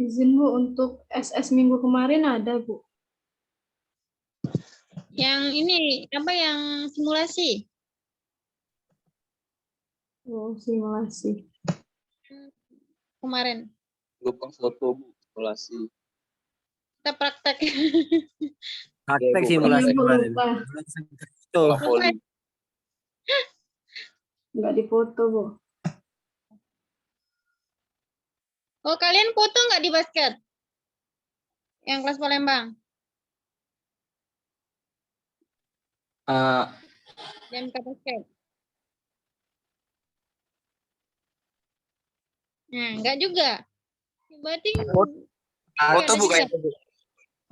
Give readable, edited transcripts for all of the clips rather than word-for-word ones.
Izin Bu, untuk SS minggu kemarin ada Bu. Yang ini apa yang simulasi? Oh, simulasi. Kemarin. Gampang foto Bu, simulasi. Kita praktek. Praktek Bu, simulasi Iya, Bu, kemarin. lupa. Tuh. Poli. Nggak dipoto Bu. Oh, kalian foto nggak di basket? Yang kelas Palembang? Di MK basket? Nah, enggak juga. Berarti Foto ada Bu juga. kayaknya Bu.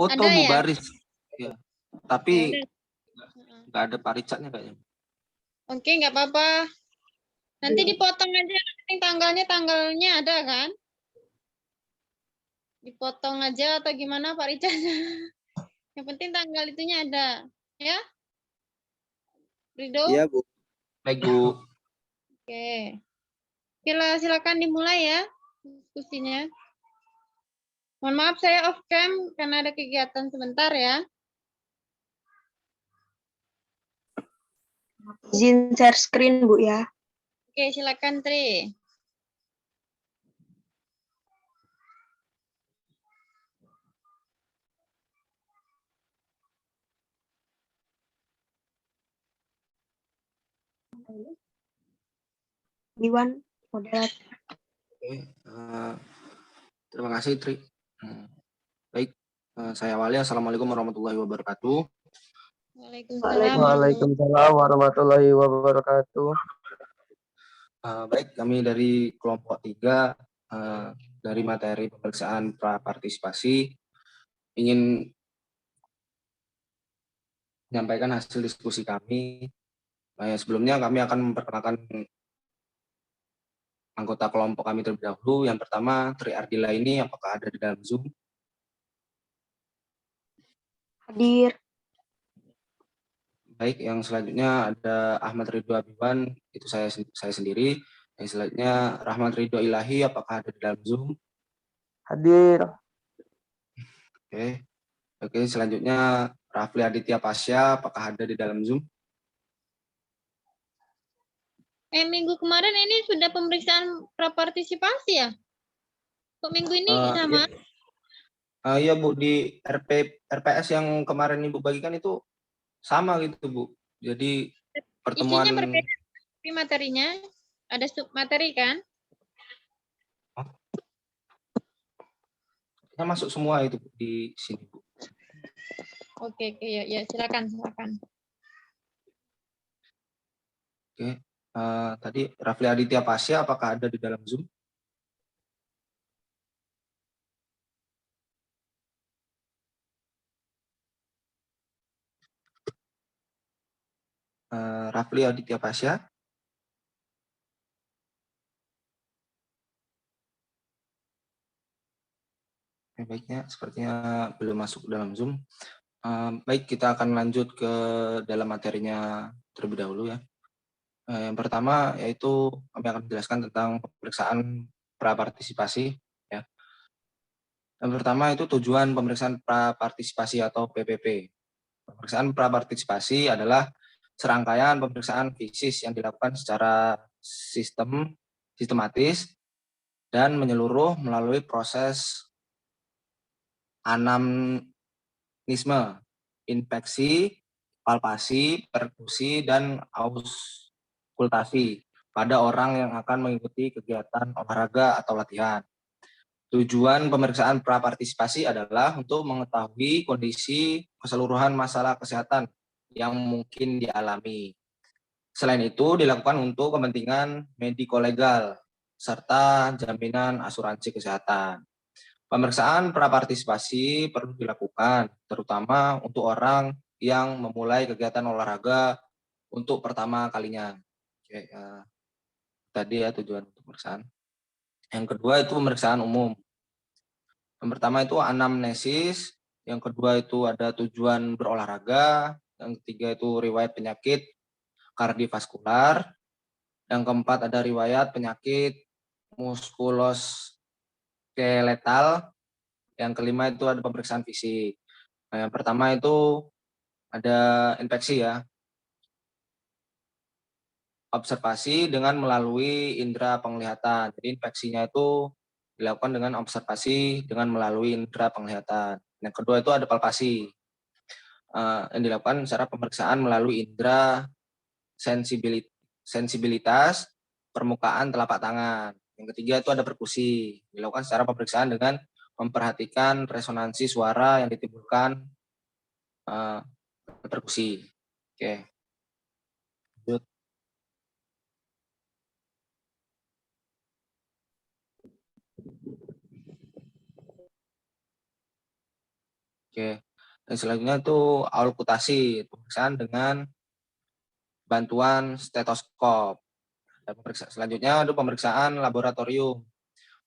Foto Ada Bu ya? baris. Ya. Tapi Ya udah. nggak ada paricatnya kayaknya. Oke, nggak apa-apa. Nanti dipotong aja. Nanti tanggalnya ada kan? Dipotong aja atau gimana Pak Richard? Yang penting tanggal itunya ada. Ya? Rido? Iya Bu. Baik Bu. Oke. Oke lah, silakan dimulai ya diskusinya. Mohon maaf saya off cam karena ada kegiatan sebentar ya. Izin share screen, Bu, ya. Oke, silakan Tri. Iwan, moderator. Oke, terima kasih Tri. Baik, saya awali. Assalamualaikum warahmatullahi wabarakatuh. Waalaikumsalam. Waalaikumsalam warahmatullahi wabarakatuh. Baik, kami dari kelompok 3 dari materi pemeriksaan prapartisipasi ingin menyampaikan hasil diskusi kami. Sebelumnya kami akan memperkenalkan anggota kelompok kami terlebih dahulu. Yang pertama, Tri Ardila ini apakah ada di dalam Zoom? Hadir. Baik, yang selanjutnya ada Ahmad Ridho Abiban, itu saya sendiri. Yang selanjutnya Rahmat Ridho Ilahi, apakah ada di dalam Zoom? Hadir. Oke, selanjutnya Rafli Aditya Pasya, apakah ada di dalam Zoom? Minggu kemarin ini sudah pemeriksaan prapartisipasi ya? Kok minggu ini sama? Iya Bu, di RPS yang kemarin Ibu bagikan itu sama gitu Bu. Jadi pertemuan Isinya berbeda, tapi materinya ada submateri kan? masuk semua itu Bu, di sini Bu. Oke, ya silakan. Oke, tadi Rafli Aditya Pasya, apakah ada di dalam Zoom? Rafli Aditya Pasya. Baiknya, sepertinya belum masuk dalam Zoom. Baik, kita akan lanjut ke dalam materinya terlebih dahulu ya. Yang pertama yaitu kami akan menjelaskan tentang pemeriksaan prapartisipasi. Ya. Yang pertama itu tujuan pemeriksaan prapartisipasi atau PPP. Pemeriksaan prapartisipasi adalah serangkaian pemeriksaan fisis yang dilakukan secara sistematis dan menyeluruh melalui proses anamnesisme, infeksi, palpasi, perkusi, dan auskultasi pada orang yang akan mengikuti kegiatan olahraga atau latihan. Tujuan pemeriksaan prapartisipasi adalah untuk mengetahui kondisi keseluruhan masalah kesehatan yang mungkin dialami. Selain itu, dilakukan untuk kepentingan mediko-legal serta jaminan asuransi kesehatan. Pemeriksaan prapartisipasi perlu dilakukan, terutama untuk orang yang memulai kegiatan olahraga untuk pertama kalinya. Oke, tadi ya tujuan pemeriksaan. Yang kedua itu pemeriksaan umum. Yang pertama itu anamnesis, yang kedua itu ada tujuan berolahraga, yang ketiga itu riwayat penyakit kardiovaskular, yang keempat ada riwayat penyakit muskuloskeletal, Yang kelima itu ada pemeriksaan fisik. Nah, yang pertama itu ada inspeksi ya. Observasi dengan melalui indera penglihatan. Jadi inspeksinya itu dilakukan dengan observasi dengan melalui indera penglihatan. Yang kedua itu ada palpasi. Yang dilakukan secara pemeriksaan melalui indera sensibilitas permukaan telapak tangan. Yang ketiga itu ada perkusi. Dilakukan secara pemeriksaan dengan memperhatikan resonansi suara yang ditimbulkan perkusi. Oke. Lanjut. Oke. Dan selanjutnya itu auskultasi, pemeriksaan dengan bantuan stetoskop. Dan selanjutnya ada pemeriksaan laboratorium.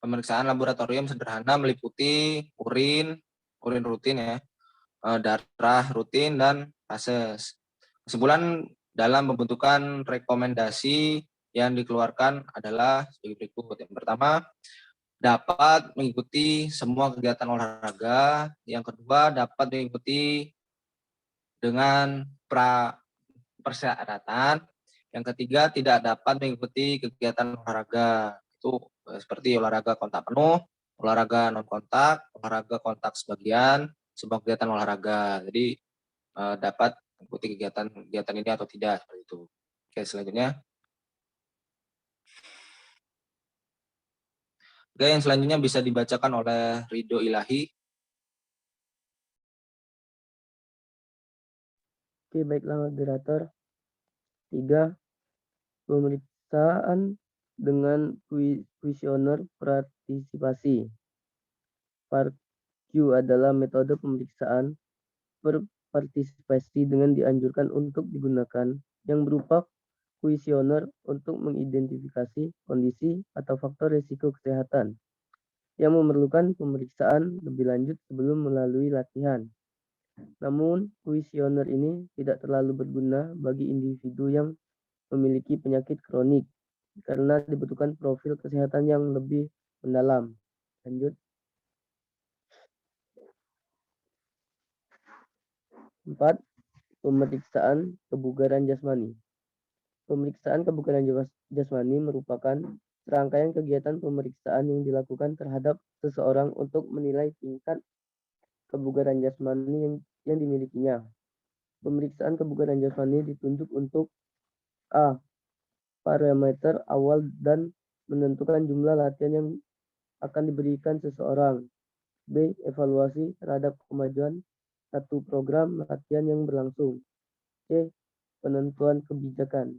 Pemeriksaan laboratorium sederhana meliputi urin rutin ya, darah rutin dan fases. Kesimpulan dalam pembentukan rekomendasi yang dikeluarkan adalah sebagai berikut. Yang pertama, dapat mengikuti semua kegiatan olahraga. Yang kedua, dapat mengikuti dengan persyaratan. Yang ketiga, tidak dapat mengikuti kegiatan olahraga. Itu seperti olahraga kontak penuh, olahraga non kontak, olahraga kontak sebagian, semua kegiatan olahraga. Jadi dapat mengikuti kegiatan ini atau tidak, seperti itu. Oke, selanjutnya. Oke, yang selanjutnya bisa dibacakan oleh Ridho Ilahi. Oke, baiklah moderator. 3. Pemeriksaan dengan kuesioner partisipasi. Part Q adalah metode pemeriksaan berpartisipasi dengan dianjurkan untuk digunakan yang berupa kuesioner untuk mengidentifikasi kondisi atau faktor risiko kesehatan yang memerlukan pemeriksaan lebih lanjut sebelum melalui latihan. Namun, kuesioner ini tidak terlalu berguna bagi individu yang memiliki penyakit kronik karena dibutuhkan profil kesehatan yang lebih mendalam. Lanjut. 4. Pemeriksaan kebugaran jasmani. Pemeriksaan kebugaran jasmani merupakan serangkaian kegiatan pemeriksaan yang dilakukan terhadap seseorang untuk menilai tingkat kebugaran jasmani yang dimilikinya. Pemeriksaan kebugaran jasmani ditunjuk untuk A. Parameter awal dan menentukan jumlah latihan yang akan diberikan seseorang. B. Evaluasi terhadap kemajuan satu program latihan yang berlangsung. C. Penentuan kebijakan.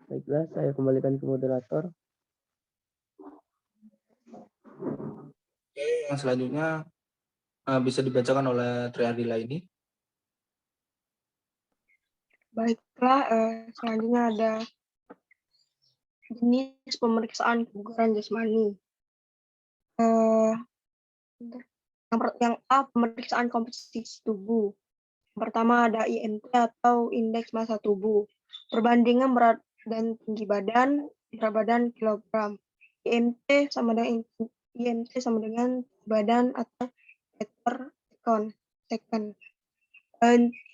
Baiklah, saya kembalikan ke moderator. Oke, yang selanjutnya bisa dibacakan oleh Triadila ini. Baiklah, selanjutnya ada jenis pemeriksaan kebugaran jasmani. Yang A, pemeriksaan komposisi tubuh. Yang pertama ada IMT atau indeks massa tubuh. Perbandingan berat dan tinggi badan, berat badan kilogram. IMT sama dengan badan atau meter second.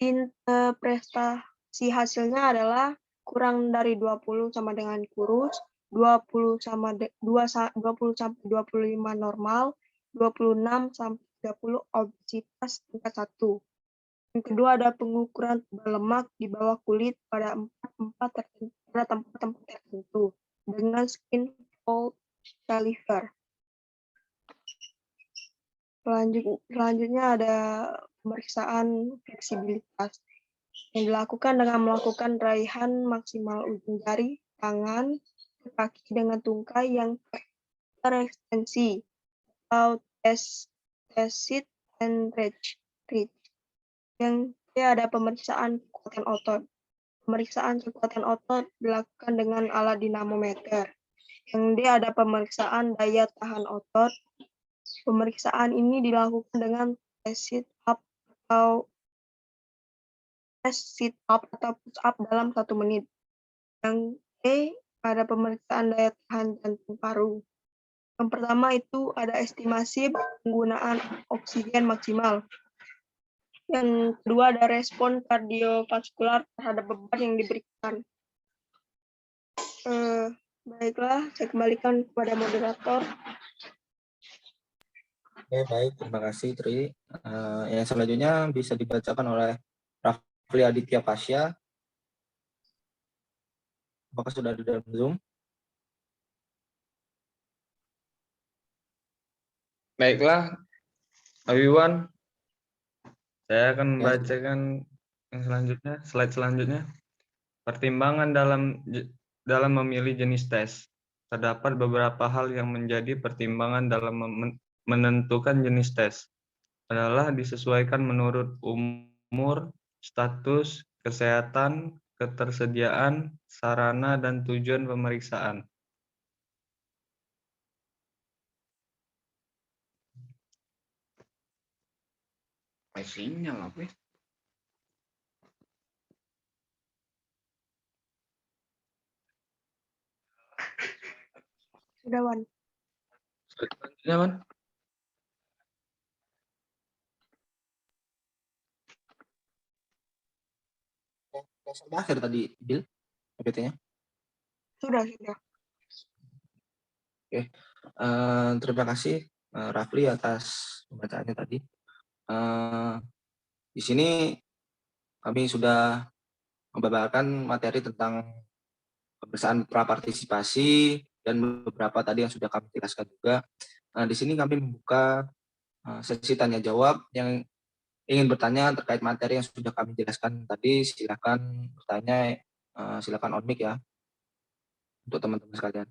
Interpretasi hasilnya adalah kurang dari 20 sama dengan kurus, 20 sampai 25 normal, 26 sampai 30 obesitas tingkat 1. Yang kedua ada pengukuran tebal lemak di bawah kulit pada tempat-tempat tertentu dengan skin fold caliper. Selanjutnya ada pemeriksaan fleksibilitas yang dilakukan dengan melakukan raihan maksimal ujung jari tangan ke kaki dengan tungkai yang terekstensi atau tacit and reach. Yang ada pemeriksaan kekuatan otot. Pemeriksaan kekuatan otot dilakukan dengan alat dinamometer. Yang ada pemeriksaan daya tahan otot. Pemeriksaan ini dilakukan dengan tes sit up atau push up dalam 1 menit. Yang ada pemeriksaan daya tahan jantung paru. Yang pertama itu ada estimasi penggunaan oksigen maksimal. Yang kedua ada respon kardiovaskular terhadap beban yang diberikan. Baiklah, saya kembalikan kepada moderator. Oke, baik. Terima kasih, Tri. Yang selanjutnya bisa dibacakan oleh Rafli Aditya Pasya. Apakah sudah ada dalam Zoom? Baiklah, everyone. Saya akan Oke. membacakan yang selanjutnya, slide selanjutnya. Pertimbangan dalam memilih jenis tes. Terdapat beberapa hal yang menjadi pertimbangan dalam menentukan jenis tes. Adalah disesuaikan menurut umur, status, kesehatan, ketersediaan, sarana, dan tujuan pemeriksaan. Sinyal apa ya? Sudah, Wan. Selanjutnya, Wan. Sampai akhir tadi, Bil, PPT-nya. Sudah. Terima kasih, Rafli, atas pembacaannya tadi. Di sini kami sudah membawakan materi tentang pemeriksaan prapartisipasi dan beberapa tadi yang sudah kami jelaskan juga. Di sini kami membuka sesi tanya jawab. Yang ingin bertanya terkait materi yang sudah kami jelaskan tadi, silakan bertanya, silakan on mic ya untuk teman-teman sekalian.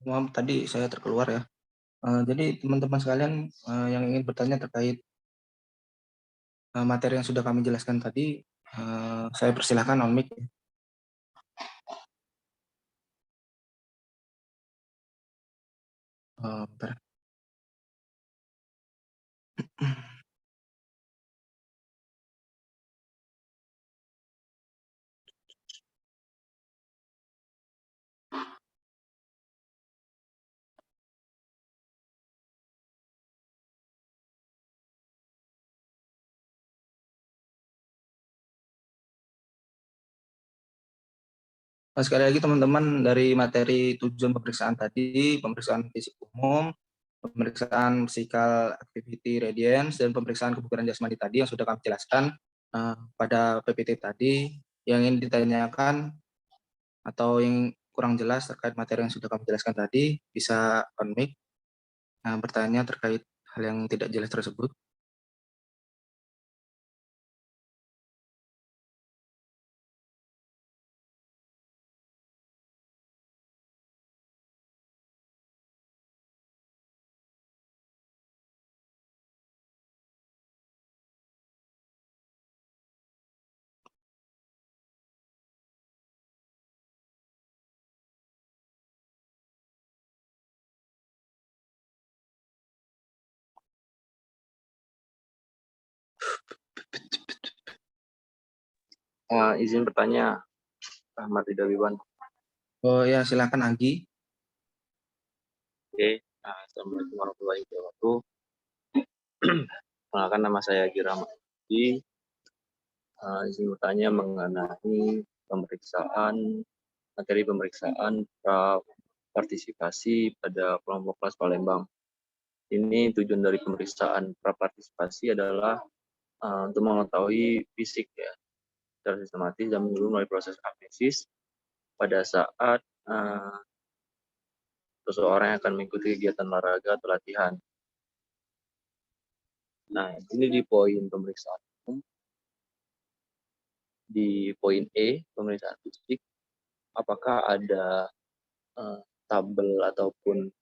Maaf, tadi saya terkeluar ya. Jadi teman-teman sekalian yang ingin bertanya terkait materi yang sudah kami jelaskan tadi, saya persilahkan on mic. Bentar. Sekali lagi teman-teman, dari materi tujuan pemeriksaan tadi, pemeriksaan fisik umum, pemeriksaan physical activity radiance, dan pemeriksaan kebugaran jasmani tadi yang sudah kami jelaskan pada PPT tadi, yang ingin ditanyakan atau yang kurang jelas terkait materi yang sudah kami jelaskan tadi, bisa on mic, bertanya terkait hal yang tidak jelas tersebut. Izin bertanya, Ahmad Ridawiwan. Oh ya, silakan Agi. Oke, Assalamualaikum warahmatullahi wabarakatuh. Perkenalkan, nama saya Agi Rahmat. Izin bertanya mengenai materi pemeriksaan partisipasi pada kelompok kelas Palembang. Ini tujuan dari pemeriksaan prapartisipasi adalah untuk mengetahui fisik ya, secara sistematis dan menyeluruh melalui proses analisis pada saat seseorang yang akan mengikuti kegiatan olahraga atau latihan. Nah, ini di poin pemeriksaan umum. Di poin E, pemeriksaan fisik, apakah ada tabel ataupun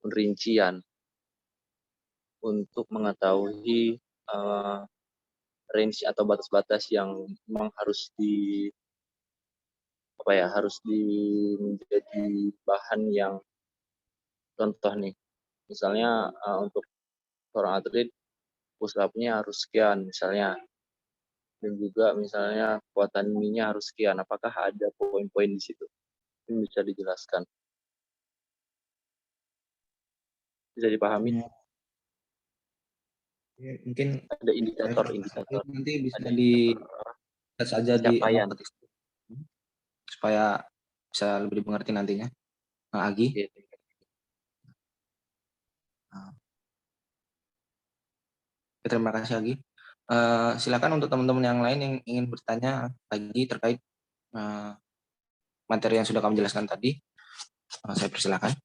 rincian untuk mengetahui range atau batas-batas yang memang harus menjadi bahan yang contoh nih. Misalnya untuk seorang atlet push up-nya harus sekian misalnya. Dan juga misalnya kekuatan knee-nya harus sekian. Apakah ada poin-poin di situ? Ini bisa dijelaskan. Bisa dipahami? Ya, mungkin Ada indikator. nanti bisa dilihat saja di Capaian. supaya bisa lebih dimengerti nantinya. Agi. Oke. Terima kasih Agi. Silakan untuk teman-teman yang lain yang ingin bertanya lagi terkait materi yang sudah kami jelaskan tadi. Saya persilakan.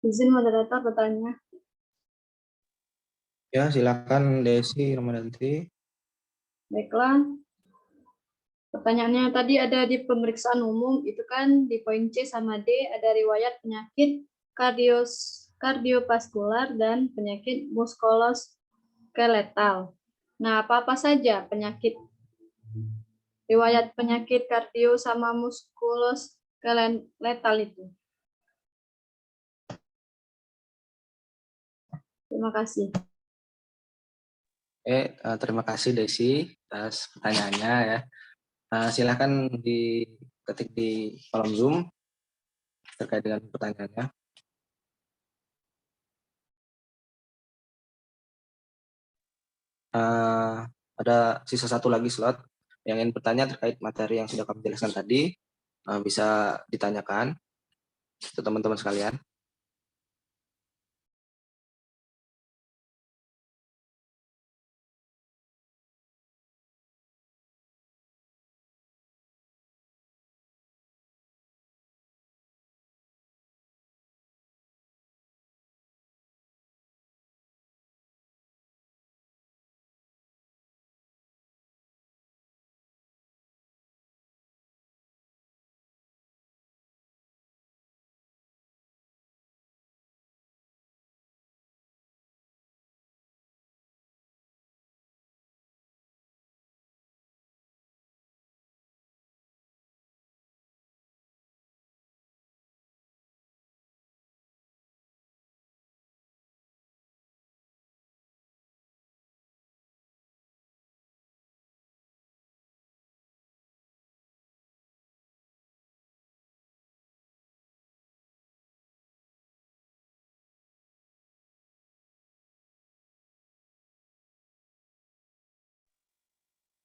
Izin moderator bertanya. Ya, silakan Desi Ramadanti. Baiklah. Pertanyaannya tadi ada di pemeriksaan umum, itu kan di poin C sama D ada riwayat penyakit kardiovaskular dan penyakit muskuloskeletal. Nah, apa-apa saja riwayat penyakit kardio sama muskuloskeletal itu? Terima kasih. Terima kasih Desi atas pertanyaannya ya. Silakan diketik di kolom Zoom terkait dengan pertanyaannya. ada sisa satu lagi slot yang ingin bertanya terkait materi yang sudah kami jelaskan tadi, bisa ditanyakan ke teman-teman sekalian.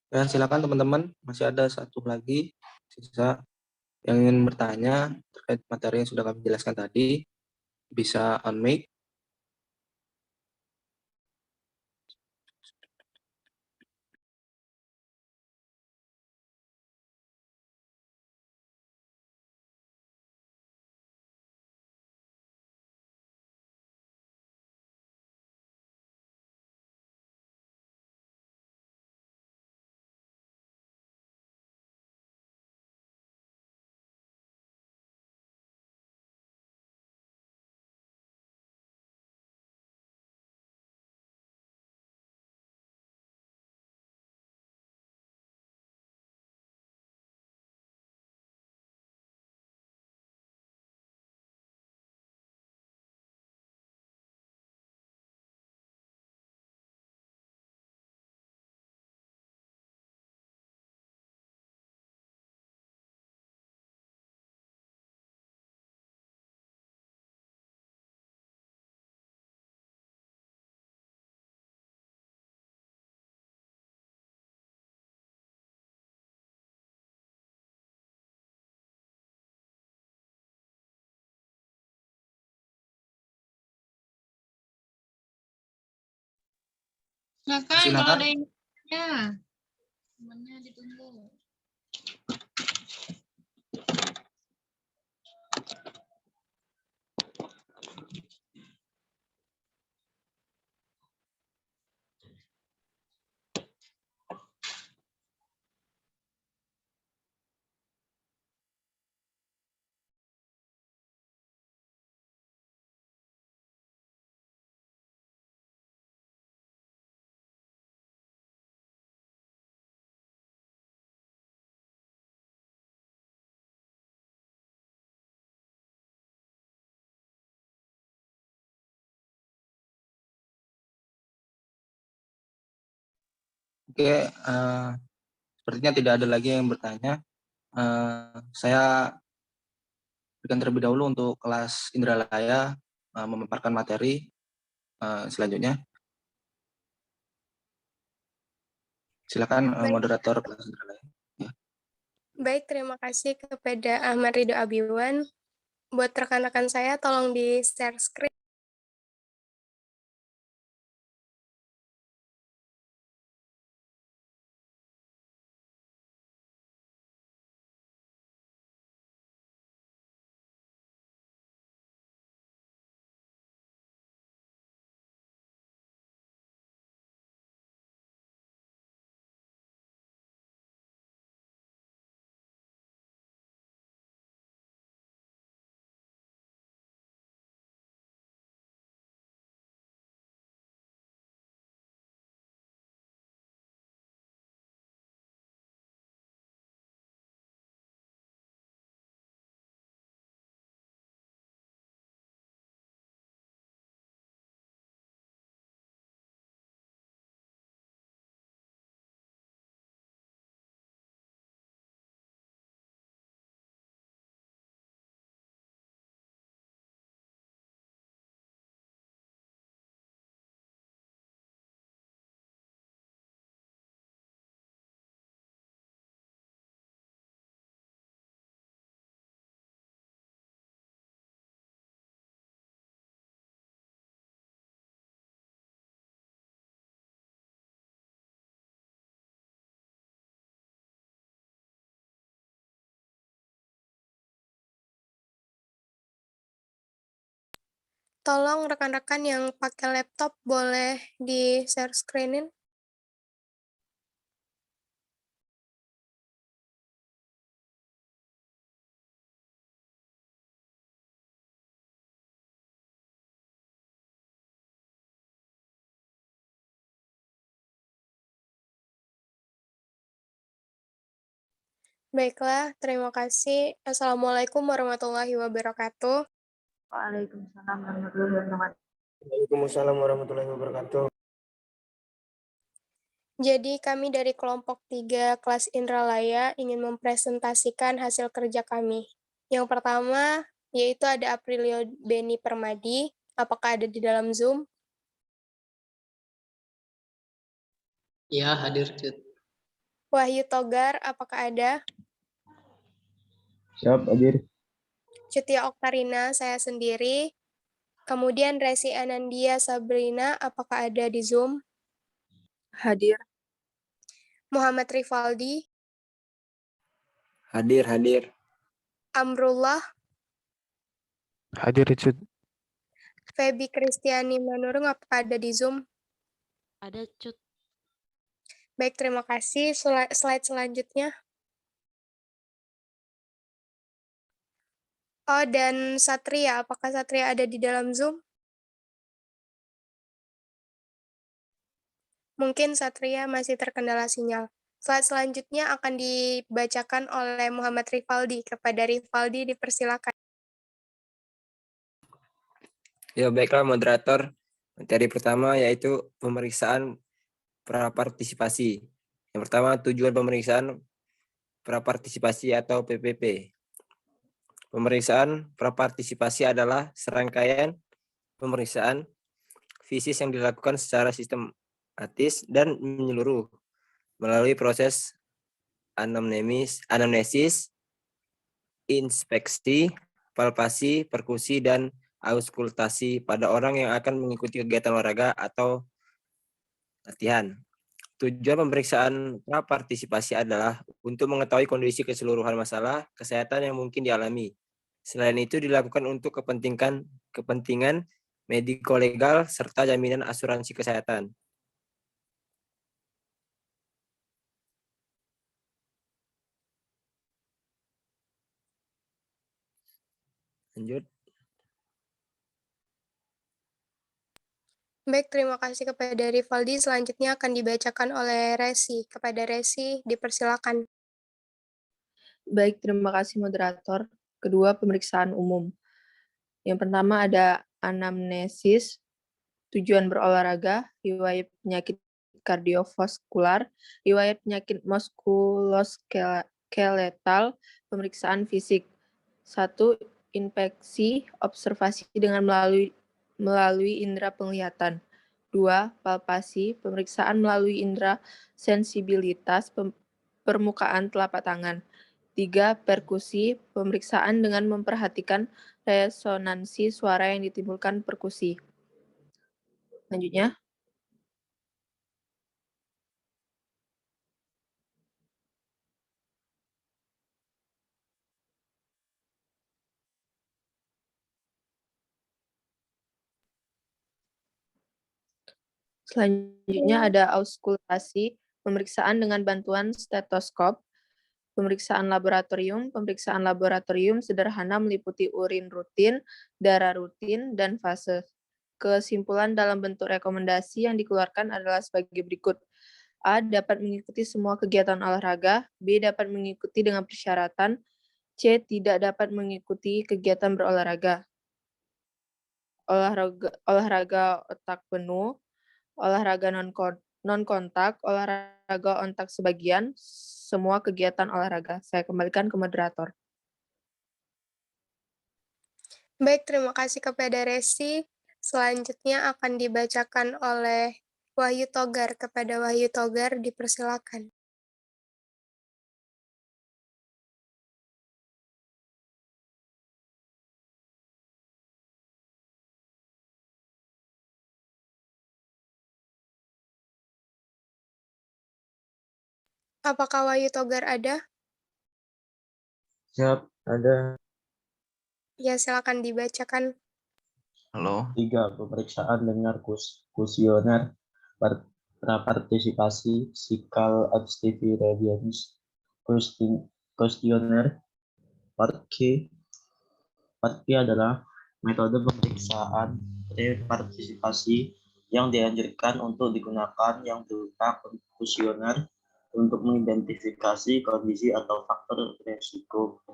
Dan silakan teman-teman, masih ada satu lagi sisa yang ingin bertanya terkait materi yang sudah kami jelaskan tadi, bisa on mic. Silakan kalau Silakan. ada yang bertanya. Temannya ditunggu. Oke, sepertinya tidak ada lagi yang bertanya. Saya berikan terlebih dahulu untuk kelas Indralaya memaparkan materi selanjutnya. Silakan Baik, moderator kelas Indralaya. baik, terima kasih kepada Ahmad Ridho Abiwan. Buat rekan-rekan saya, tolong di-share screen. Tolong rekan-rekan yang pakai laptop boleh di-share screen-in. Baiklah, terima kasih. Assalamualaikum warahmatullahi wabarakatuh. Waalaikumsalam warahmatullahi wabarakatuh. Waalaikumsalam warahmatullahi wabarakatuh. Jadi kami dari kelompok 3 kelas Indralaya ingin mempresentasikan hasil kerja kami. Yang pertama, yaitu ada Aprilio Beni Permadi. Apakah ada di dalam Zoom? Ya, hadir, Cut. Wahyu Togar, apakah ada? Siap, hadir. Cutia Oktarina, saya sendiri. Kemudian Resi Anandia Sabrina, apakah ada di Zoom? Hadir. Muhammad Rifaldi, Hadir. Amrullah, Hadir, Cut. Feby Kristiani Manurung, apakah ada di Zoom? Ada, Cut. Baik, terima kasih. Slide selanjutnya. Oh, dan Satria, apakah Satria ada di dalam Zoom? Mungkin Satria masih terkendala sinyal. Slide selanjutnya akan dibacakan oleh Muhammad Rifaldi. Kepada Rifaldi dipersilakan. Ya, baiklah moderator. Materi pertama yaitu pemeriksaan prapartisipasi. Yang pertama, tujuan pemeriksaan prapartisipasi atau PPP. Pemeriksaan prapartisipasi adalah serangkaian pemeriksaan fisis yang dilakukan secara sistematis dan menyeluruh melalui proses anamnesis, inspeksi, palpasi, perkusi, dan auskultasi pada orang yang akan mengikuti kegiatan olahraga atau latihan. Tujuan pemeriksaan prapartisipasi adalah untuk mengetahui kondisi keseluruhan masalah kesehatan yang mungkin dialami. Selain itu dilakukan untuk kepentingan mediko-legal serta jaminan asuransi kesehatan. Lanjut. Baik, terima kasih kepada Rifaldi. Selanjutnya akan dibacakan oleh Resi. Kepada Resi, dipersilakan. Baik, terima kasih moderator. Kedua, pemeriksaan umum. Yang pertama ada anamnesis, tujuan berolahraga, riwayat penyakit kardiovaskular, riwayat penyakit muskuloskeletal, pemeriksaan fisik. 1. Inspeksi, observasi dengan melalui indera penglihatan. 2. Palpasi, pemeriksaan melalui indera sensibilitas permukaan telapak tangan. 3. Perkusi, pemeriksaan dengan memperhatikan resonansi suara yang ditimbulkan perkusi. Selanjutnya, ada auskultasi, pemeriksaan dengan bantuan stetoskop, pemeriksaan laboratorium. Pemeriksaan laboratorium sederhana meliputi urin rutin, darah rutin, dan fase. Kesimpulan dalam bentuk rekomendasi yang dikeluarkan adalah sebagai berikut. A. Dapat mengikuti semua kegiatan olahraga. B. Dapat mengikuti dengan persyaratan. C. Tidak dapat mengikuti kegiatan berolahraga. Olahraga otak penuh, olahraga non-kontak, olahraga ontak sebagian, semua kegiatan olahraga. Saya kembalikan ke moderator. Baik, terima kasih kepada Resi. Selanjutnya akan dibacakan oleh Wahyu Togar. Kepada Wahyu Togar, dipersilakan. Apakah Wahyu Togar ada? Siap, ada. Ya, silakan dibacakan. Halo. 3. Pemeriksaan dengan kuesioner prapartisipasi Physical Activity Readiness Questionnaire. Part K adalah metode pemeriksaan partisipasi yang dianjurkan untuk digunakan yang berupa kuesioner untuk mengidentifikasi kondisi atau faktor risiko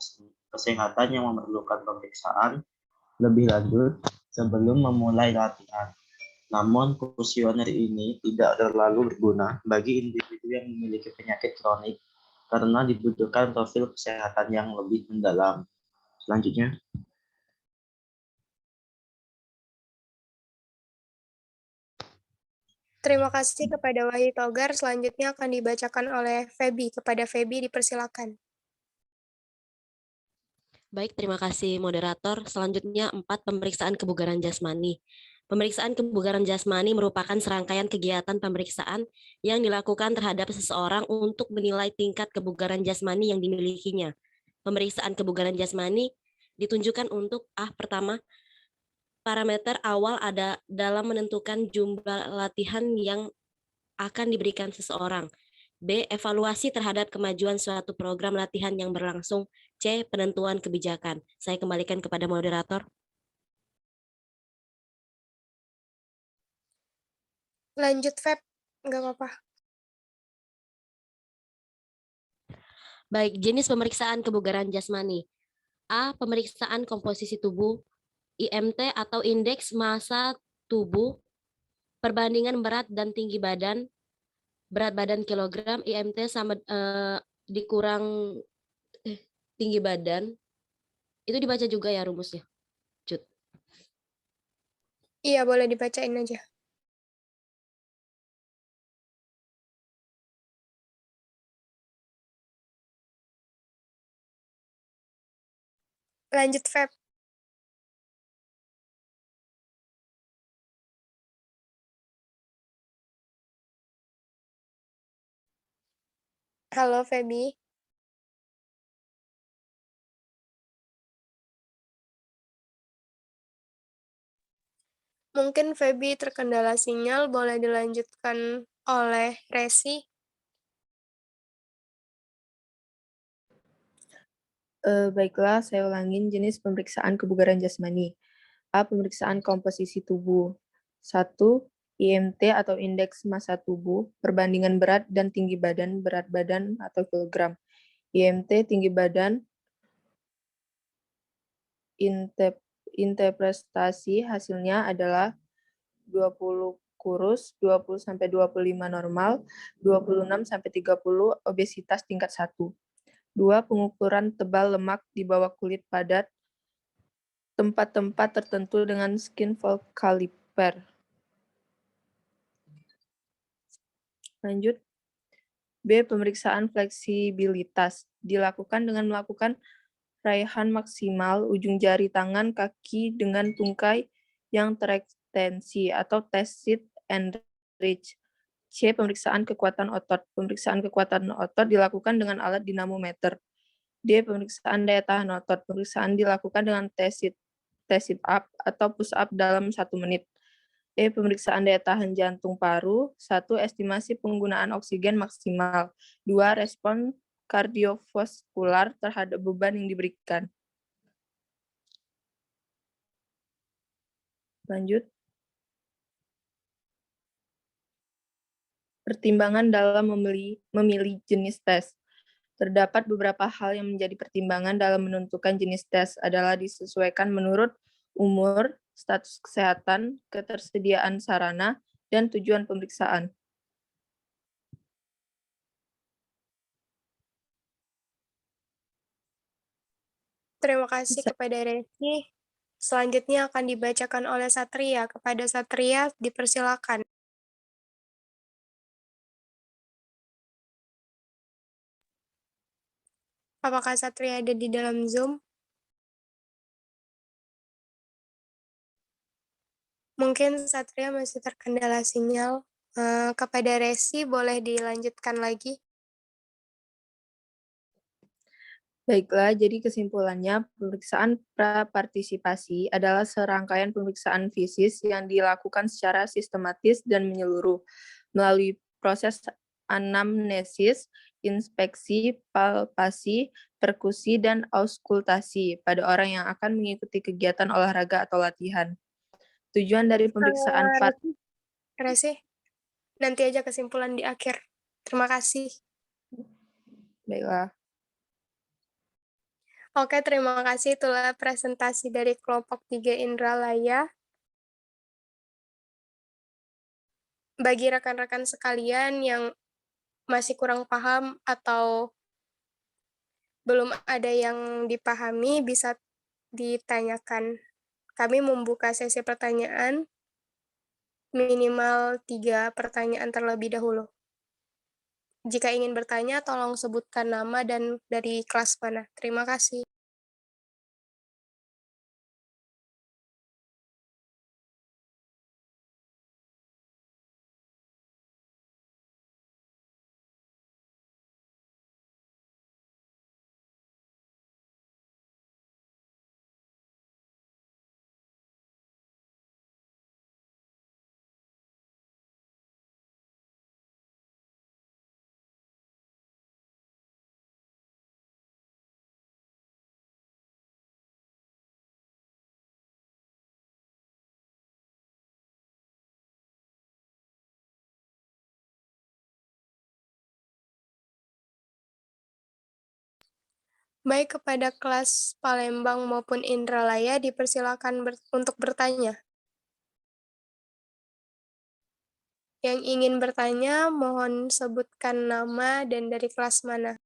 kesehatan yang memerlukan pemeriksaan lebih lanjut sebelum memulai latihan. Namun, kuesioner ini tidak terlalu berguna bagi individu yang memiliki penyakit kronik karena dibutuhkan profil kesehatan yang lebih mendalam. Selanjutnya, Terima kasih kepada Wahyu Togar. Selanjutnya akan dibacakan oleh Feby. Kepada Feby dipersilakan. Baik, terima kasih moderator. Selanjutnya 4. Pemeriksaan kebugaran jasmani. Pemeriksaan kebugaran jasmani merupakan serangkaian kegiatan pemeriksaan yang dilakukan terhadap seseorang untuk menilai tingkat kebugaran jasmani yang dimilikinya. Pemeriksaan kebugaran jasmani ditunjukkan untuk pertama, parameter awal ada dalam menentukan jumlah latihan yang akan diberikan seseorang. B. Evaluasi terhadap kemajuan suatu program latihan yang berlangsung. C. Penentuan kebijakan. Saya kembalikan kepada moderator. Lanjut, Feb. Nggak apa-apa. Baik, jenis pemeriksaan kebugaran jasmani. A. Pemeriksaan komposisi tubuh. IMT atau indeks massa tubuh. Perbandingan berat dan tinggi badan. Berat badan kilogram, IMT sama dikurang tinggi badan. Itu dibaca juga ya rumusnya, Cut? Iya, boleh dibacain aja. Lanjut, Feb. Halo, Feby. Mungkin Feby terkendala sinyal, boleh dilanjutkan oleh Resi. Baiklah, saya ulangin jenis pemeriksaan kebugaran jasmani. A. Pemeriksaan komposisi tubuh. 1. IMT atau indeks massa tubuh, perbandingan berat dan tinggi badan, berat badan atau kilogram. IMT tinggi badan, interpretasi hasilnya adalah 20 kurus, 20-25 normal, 26-30 obesitas tingkat 1. 2. Pengukuran tebal lemak di bawah kulit padat, tempat-tempat tertentu dengan skin fold caliper. Lanjut. B. Pemeriksaan fleksibilitas. Dilakukan dengan melakukan raihan maksimal ujung jari tangan kaki dengan tungkai yang terekstensi atau test sit and reach. C. Pemeriksaan kekuatan otot. Pemeriksaan kekuatan otot dilakukan dengan alat dinamometer. D. Pemeriksaan daya tahan otot. Pemeriksaan dilakukan dengan test sit up atau push up dalam 1 menit. E. Pemeriksaan daya tahan jantung paru. 1. Estimasi penggunaan oksigen maksimal. 2. Respon kardiovaskular terhadap beban yang diberikan. Lanjut. Pertimbangan dalam memilih jenis tes. Terdapat beberapa hal yang menjadi pertimbangan dalam menentukan jenis tes adalah disesuaikan menurut umur, status kesehatan, ketersediaan sarana, dan tujuan pemeriksaan. Terima kasih kepada Resi. Selanjutnya akan dibacakan oleh Satria. Kepada Satria dipersilakan. Apakah Satria ada di dalam Zoom? Mungkin Satria masih terkendala sinyal. Kepada Resi boleh dilanjutkan lagi. Baiklah, jadi kesimpulannya, pemeriksaan prapartisipasi adalah serangkaian pemeriksaan fisis yang dilakukan secara sistematis dan menyeluruh melalui proses anamnesis, inspeksi, palpasi, perkusi, dan auskultasi pada orang yang akan mengikuti kegiatan olahraga atau latihan. Tujuan dari pemeriksaan Resi, nanti aja kesimpulan di akhir. Terima kasih. Baiklah. Oke, terima kasih. Itulah presentasi dari kelompok 3 Indralaya. Bagi rekan-rekan sekalian yang masih kurang paham atau belum ada yang dipahami, bisa ditanyakan. Kami membuka sesi pertanyaan, minimal 3 pertanyaan terlebih dahulu. Jika ingin bertanya, tolong sebutkan nama dan dari kelas mana. Terima kasih. Baik kepada kelas Palembang maupun Indralaya, dipersilakan untuk bertanya. Yang ingin bertanya, mohon sebutkan nama dan dari kelas mana.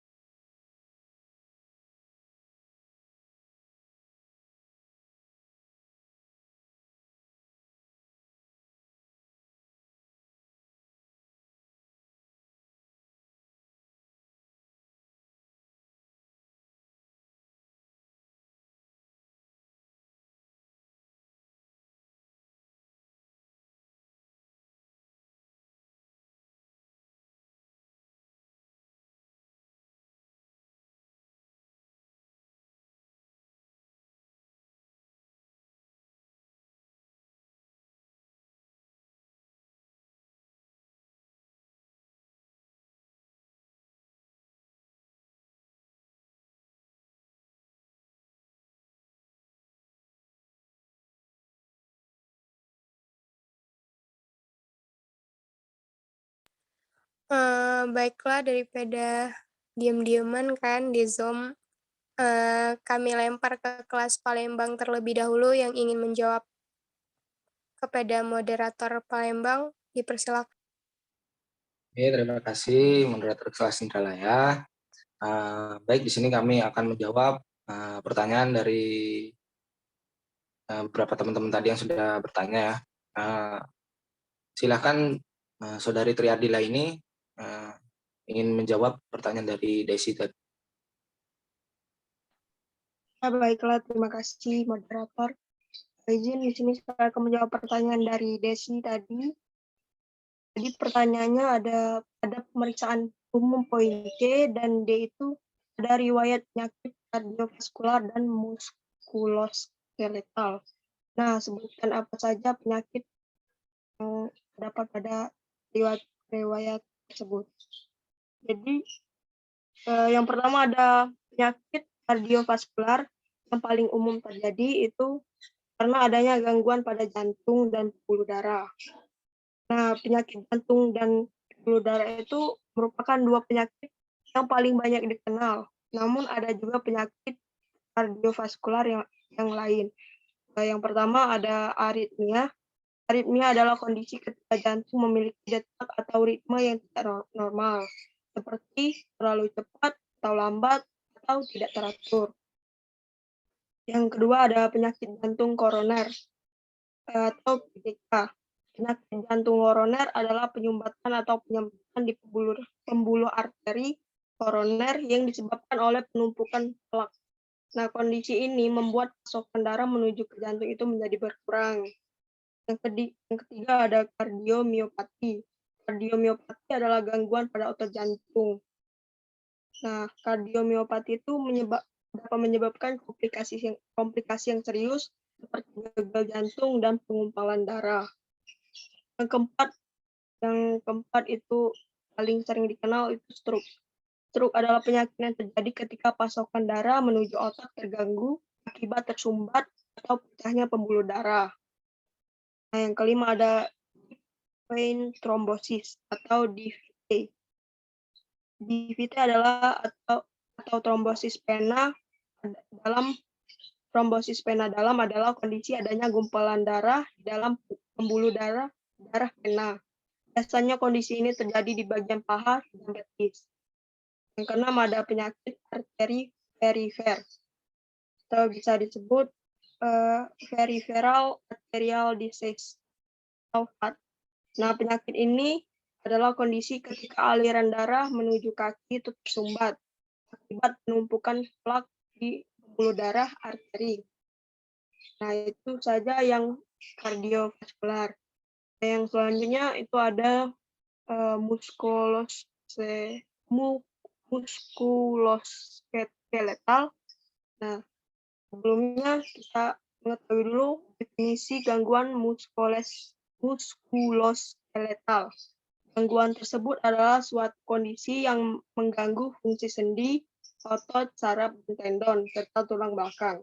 Baiklah, daripada diam-diaman kan di Zoom, kami lempar ke kelas Palembang terlebih dahulu yang ingin menjawab. Kepada moderator Palembang, dipersilakan. Oke, terima kasih moderator kelas Indralaya. Baik, di sini kami akan menjawab pertanyaan dari beberapa teman-teman tadi yang sudah bertanya ya. Silakan Saudari Triadila ini ingin menjawab pertanyaan dari Desi tadi. Ya, baiklah, terima kasih moderator. Izin di sini saya akan menjawab pertanyaan dari Desi tadi. Jadi pertanyaannya ada pemeriksaan umum poin C dan D itu ada riwayat penyakit kardiovaskular dan muskuloskeletal. Nah, sebutkan apa saja penyakit yang terdapat pada riwayat tersebut. Jadi yang pertama ada penyakit kardiovaskular yang paling umum terjadi itu karena adanya gangguan pada jantung dan pembuluh darah. Nah, penyakit jantung dan pembuluh darah itu merupakan 2 penyakit yang paling banyak dikenal. Namun ada juga penyakit kardiovaskular yang lain. Yang pertama ada aritmia. Aritmia adalah kondisi ketika jantung memiliki detak atau ritme yang tidak normal, seperti terlalu cepat atau lambat atau tidak teratur. Yang kedua ada penyakit jantung koroner atau PJK. Penyakit jantung koroner adalah penyumbatan atau penyempitan di pembuluh arteri koroner yang disebabkan oleh penumpukan plak. Nah, kondisi ini membuat pasokan darah menuju ke jantung itu menjadi berkurang. Yang ketiga ada kardiomiopati. Kardiomiopati adalah gangguan pada otot jantung. Nah, kardiomiopati itu dapat menyebabkan komplikasi yang serius seperti gagal jantung dan pengumpalan darah. Yang keempat itu paling sering dikenal itu stroke. Stroke adalah penyakit yang terjadi ketika pasokan darah menuju otak terganggu akibat tersumbat atau pecahnya pembuluh darah. Nah, yang kelima ada vein thrombosis atau DVT. DVT adalah atau trombosis vena dalam adalah kondisi adanya gumpalan darah di dalam pembuluh darah vena. Biasanya kondisi ini terjadi di bagian paha dan betis. Yang keenam ada penyakit arteri perifer atau bisa disebut peripheral arterial disease atau PAD. Nah, penyakit ini adalah kondisi ketika aliran darah menuju kaki itu tersumbat akibat penumpukan plak di pembuluh darah arteri. Nah, itu saja yang kardiovaskular. Yang selanjutnya itu ada muskuloskeletal. Nah, sebelumnya kita mengetahui dulu definisi gangguan muskuloskeletal. Gangguan tersebut adalah suatu kondisi yang mengganggu fungsi sendi, otot, saraf, dan tendon, serta tulang belakang.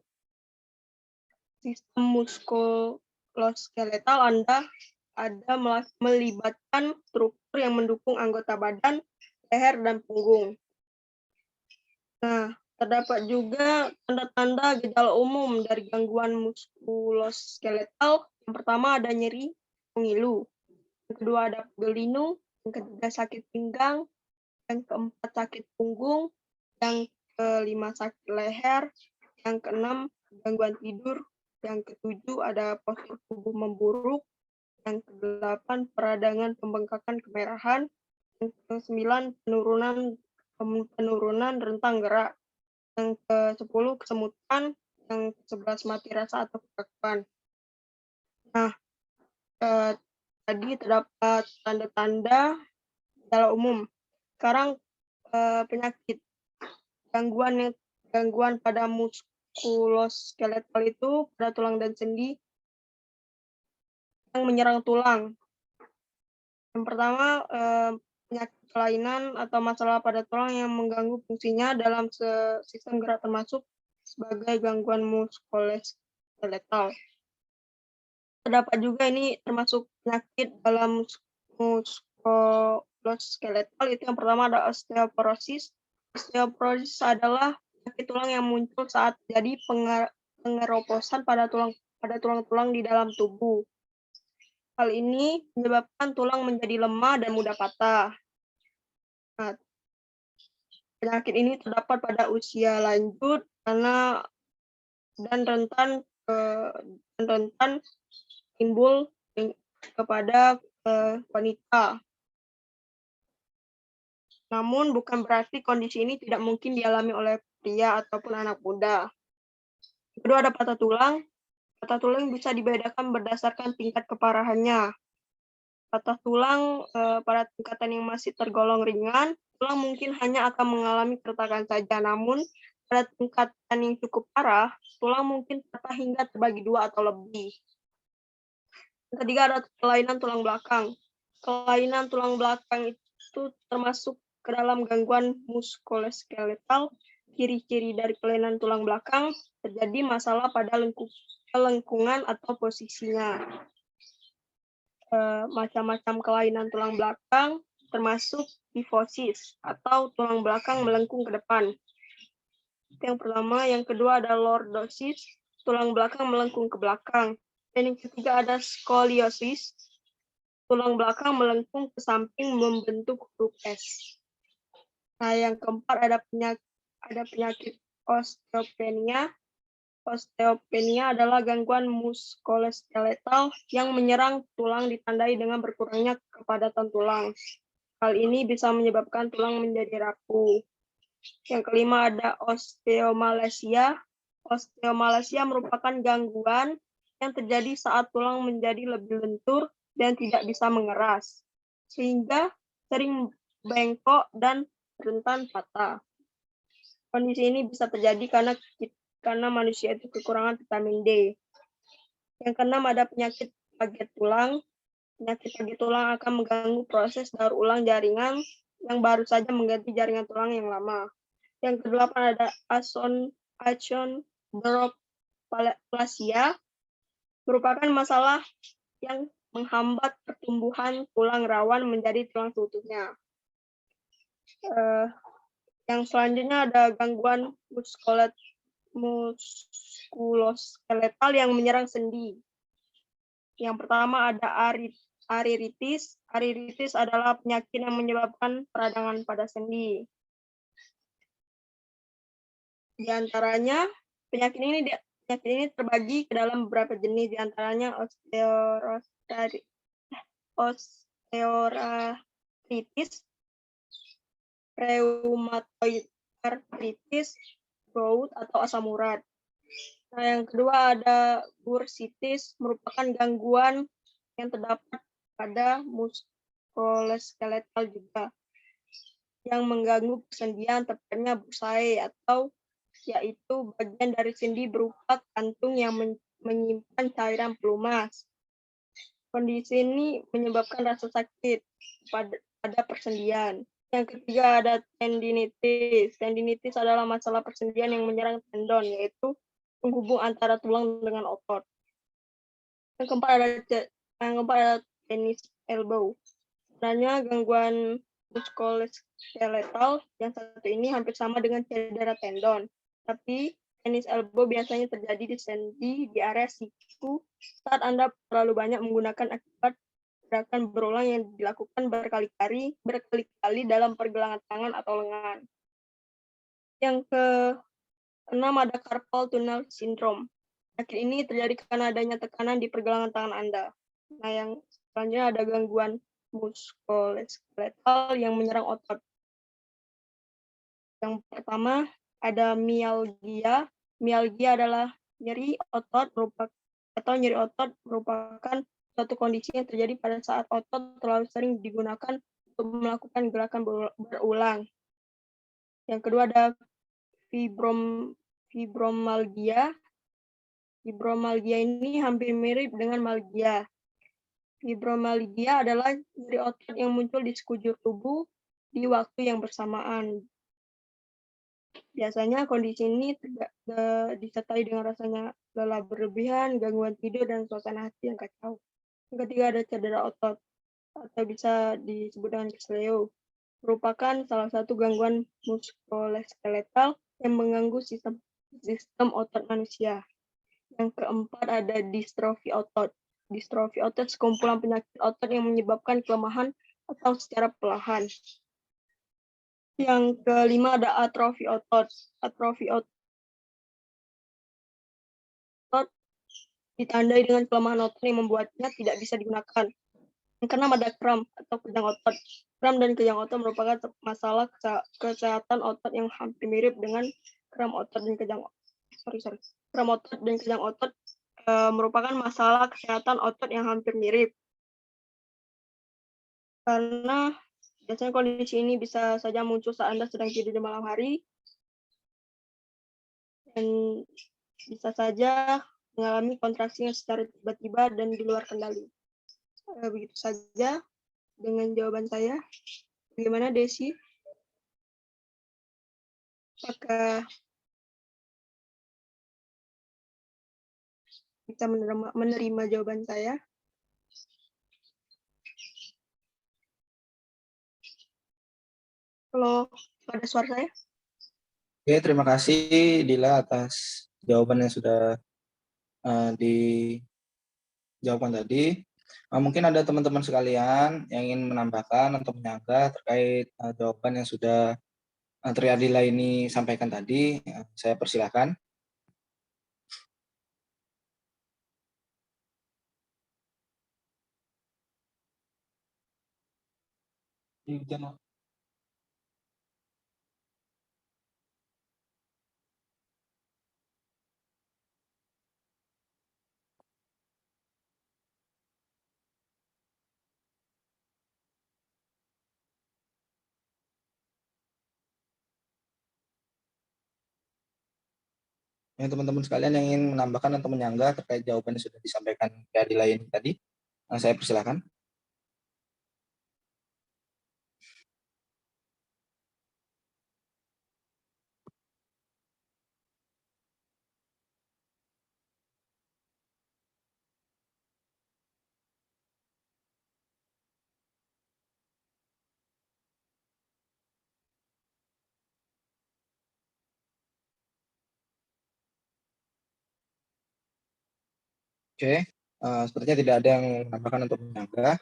Sistem muskuloskeletal ada melibatkan struktur yang mendukung anggota badan, leher, dan punggung. Nah, terdapat juga tanda-tanda gejala umum dari gangguan muskuloskeletal. Yang pertama ada nyeri, mengilu. Yang kedua ada pegel linu. Yang ketiga sakit pinggang. Yang keempat sakit punggung. Yang kelima sakit leher. Yang keenam gangguan tidur. Yang ketujuh ada postur tubuh memburuk. Yang kedelapan peradangan pembengkakan kemerahan. Yang kesembilan penurunan rentang gerak. Yang ke-10 kesemutan. Yang ke-11 mati rasa atau kekakuan. Nah, tadi terdapat tanda-tanda gejala umum. Sekarang penyakit gangguan pada muskuloskeletal itu pada tulang dan sendi yang menyerang tulang. Yang pertama penyakit kelainan atau masalah pada tulang yang mengganggu fungsinya dalam sistem gerak termasuk sebagai gangguan muskuloskeletal. Terdapat juga ini termasuk penyakit dalam muskuloskeletal. Itu yang pertama ada osteoporosis. Osteoporosis adalah penyakit tulang yang muncul saat terjadi pengeroposan pada tulang-tulang di dalam tubuh. Hal ini menyebabkan tulang menjadi lemah dan mudah patah. Nah, penyakit ini terdapat pada usia lanjut dan rentan timbul kepada wanita. Namun bukan berarti kondisi ini tidak mungkin dialami oleh pria ataupun anak muda. Kedua ada patah tulang. Patah tulang bisa dibedakan berdasarkan tingkat keparahannya. Patah tulang pada tingkatan yang masih tergolong ringan, tulang mungkin hanya akan mengalami keretakan saja. Namun pada tingkatan yang cukup parah, tulang mungkin patah hingga terbagi dua atau lebih. Yang ketiga ada kelainan tulang belakang. Kelainan tulang belakang itu termasuk ke dalam gangguan muskuloskeletal. Ciri-ciri dari kelainan tulang belakang terjadi masalah pada lengkungan atau posisinya. Macam-macam kelainan tulang belakang termasuk kifosis atau tulang belakang melengkung ke depan. Yang pertama, yang kedua ada lordosis, tulang belakang melengkung ke belakang. Dan yang ketiga ada skoliosis, tulang belakang melengkung ke samping membentuk huruf S. Nah, yang keempat ada penyakit osteopenia. Osteopenia adalah gangguan muskuloskeletal yang menyerang tulang ditandai dengan berkurangnya kepadatan tulang. Hal ini bisa menyebabkan tulang menjadi rapuh. Yang kelima ada osteomalacia. Osteomalacia merupakan gangguan yang terjadi saat tulang menjadi lebih lentur dan tidak bisa mengeras, sehingga sering bengkok dan rentan patah. Kondisi ini bisa terjadi karena manusia itu kekurangan vitamin D. Yang keenam ada penyakit paget tulang. Penyakit paget tulang akan mengganggu proses daur ulang jaringan yang baru saja mengganti jaringan tulang yang lama. Yang kedelapan ada achondroplasia, merupakan masalah yang menghambat pertumbuhan tulang rawan menjadi tulang seutuhnya. Yang selanjutnya ada gangguan muskuloskeletal yang menyerang sendi. Yang pertama ada ariritis. Ariritis adalah penyakit yang menyebabkan peradangan pada sendi. Di antaranya penyakit ini terbagi ke dalam beberapa jenis, di antaranya osteoartritis, rheumatoid arthritis, gout atau asam urat. Nah, yang kedua ada bursitis, merupakan gangguan yang terdapat pada muskuloskeletal juga, yang mengganggu persendian, tepatnya bursae, atau yaitu bagian dari sendi berupa kantung yang menyimpan cairan pelumas. Kondisi ini menyebabkan rasa sakit pada persendian. Yang ketiga ada tendinitis. Tendinitis adalah masalah persendian yang menyerang tendon, yaitu penghubung antara tulang dengan otot. Yang keempat ada tennis elbow. Sebenarnya gangguan muskuloskeletal yang satu ini hampir sama dengan cedera tendon, tapi tennis elbow biasanya terjadi di sendi di area siku saat Anda terlalu banyak menggunakan akibat gerakan berulang yang dilakukan berkali-kali dalam pergelangan tangan atau lengan. Yang keenam ada carpal tunnel syndrome. Penyakit ini terjadi karena adanya tekanan di pergelangan tangan Anda. Nah, yang selanjutnya ada gangguan muskuloskeletal yang menyerang otot. Yang pertama ada mialgia. Mialgia adalah nyeri otot merupakan suatu kondisi yang terjadi pada saat otot terlalu sering digunakan untuk melakukan gerakan berulang. Yang kedua ada fibromalgia. Fibromalgia ini hampir mirip dengan malgia. Fibromalgia adalah nyeri otot yang muncul di sekujur tubuh di waktu yang bersamaan. Biasanya kondisi ini disertai dengan rasanya lelah berlebihan, gangguan tidur, dan suasana hati yang kacau. Yang ketiga ada cedera otot, atau bisa disebut dengan kesleo. Merupakan salah satu gangguan muskuloskeletal yang mengganggu sistem otot manusia. Yang keempat ada distrofi otot. Distrofi otot sekumpulan penyakit otot yang menyebabkan kelemahan atau secara perlahan. Yang kelima ada atrofi otot. Atrofi otot ditandai dengan kelemahan otot yang membuatnya tidak bisa digunakan. Yang keenam ada kram atau kejang otot. Kram dan kejang otot merupakan masalah kesehatan otot yang hampir mirip dengan kram otot dan kejang otot. Kram otot dan kejang otot merupakan masalah kesehatan otot yang hampir mirip. Karena biasanya kondisi ini bisa saja muncul saat Anda sedang tidur di malam hari, dan bisa saja mengalami kontraksi yang secara tiba-tiba dan di luar kendali. Begitu saja dengan jawaban saya. Bagaimana, Desi? Apakah bisa menerima jawaban saya? Halo, ada suara saya? Oke, terima kasih Dila atas jawaban yang sudah dijawabkan tadi. Mungkin ada teman-teman sekalian yang ingin menambahkan atau menyanggah terkait jawaban yang sudah Triadila ini sampaikan tadi. Saya persilahkan. Yang teman-teman sekalian yang ingin menambahkan atau menyanggah terkait jawaban yang sudah disampaikan di Adila ini tadi, saya persilakan. Oke, sepertinya tidak ada yang menambahkan untuk menyanggah.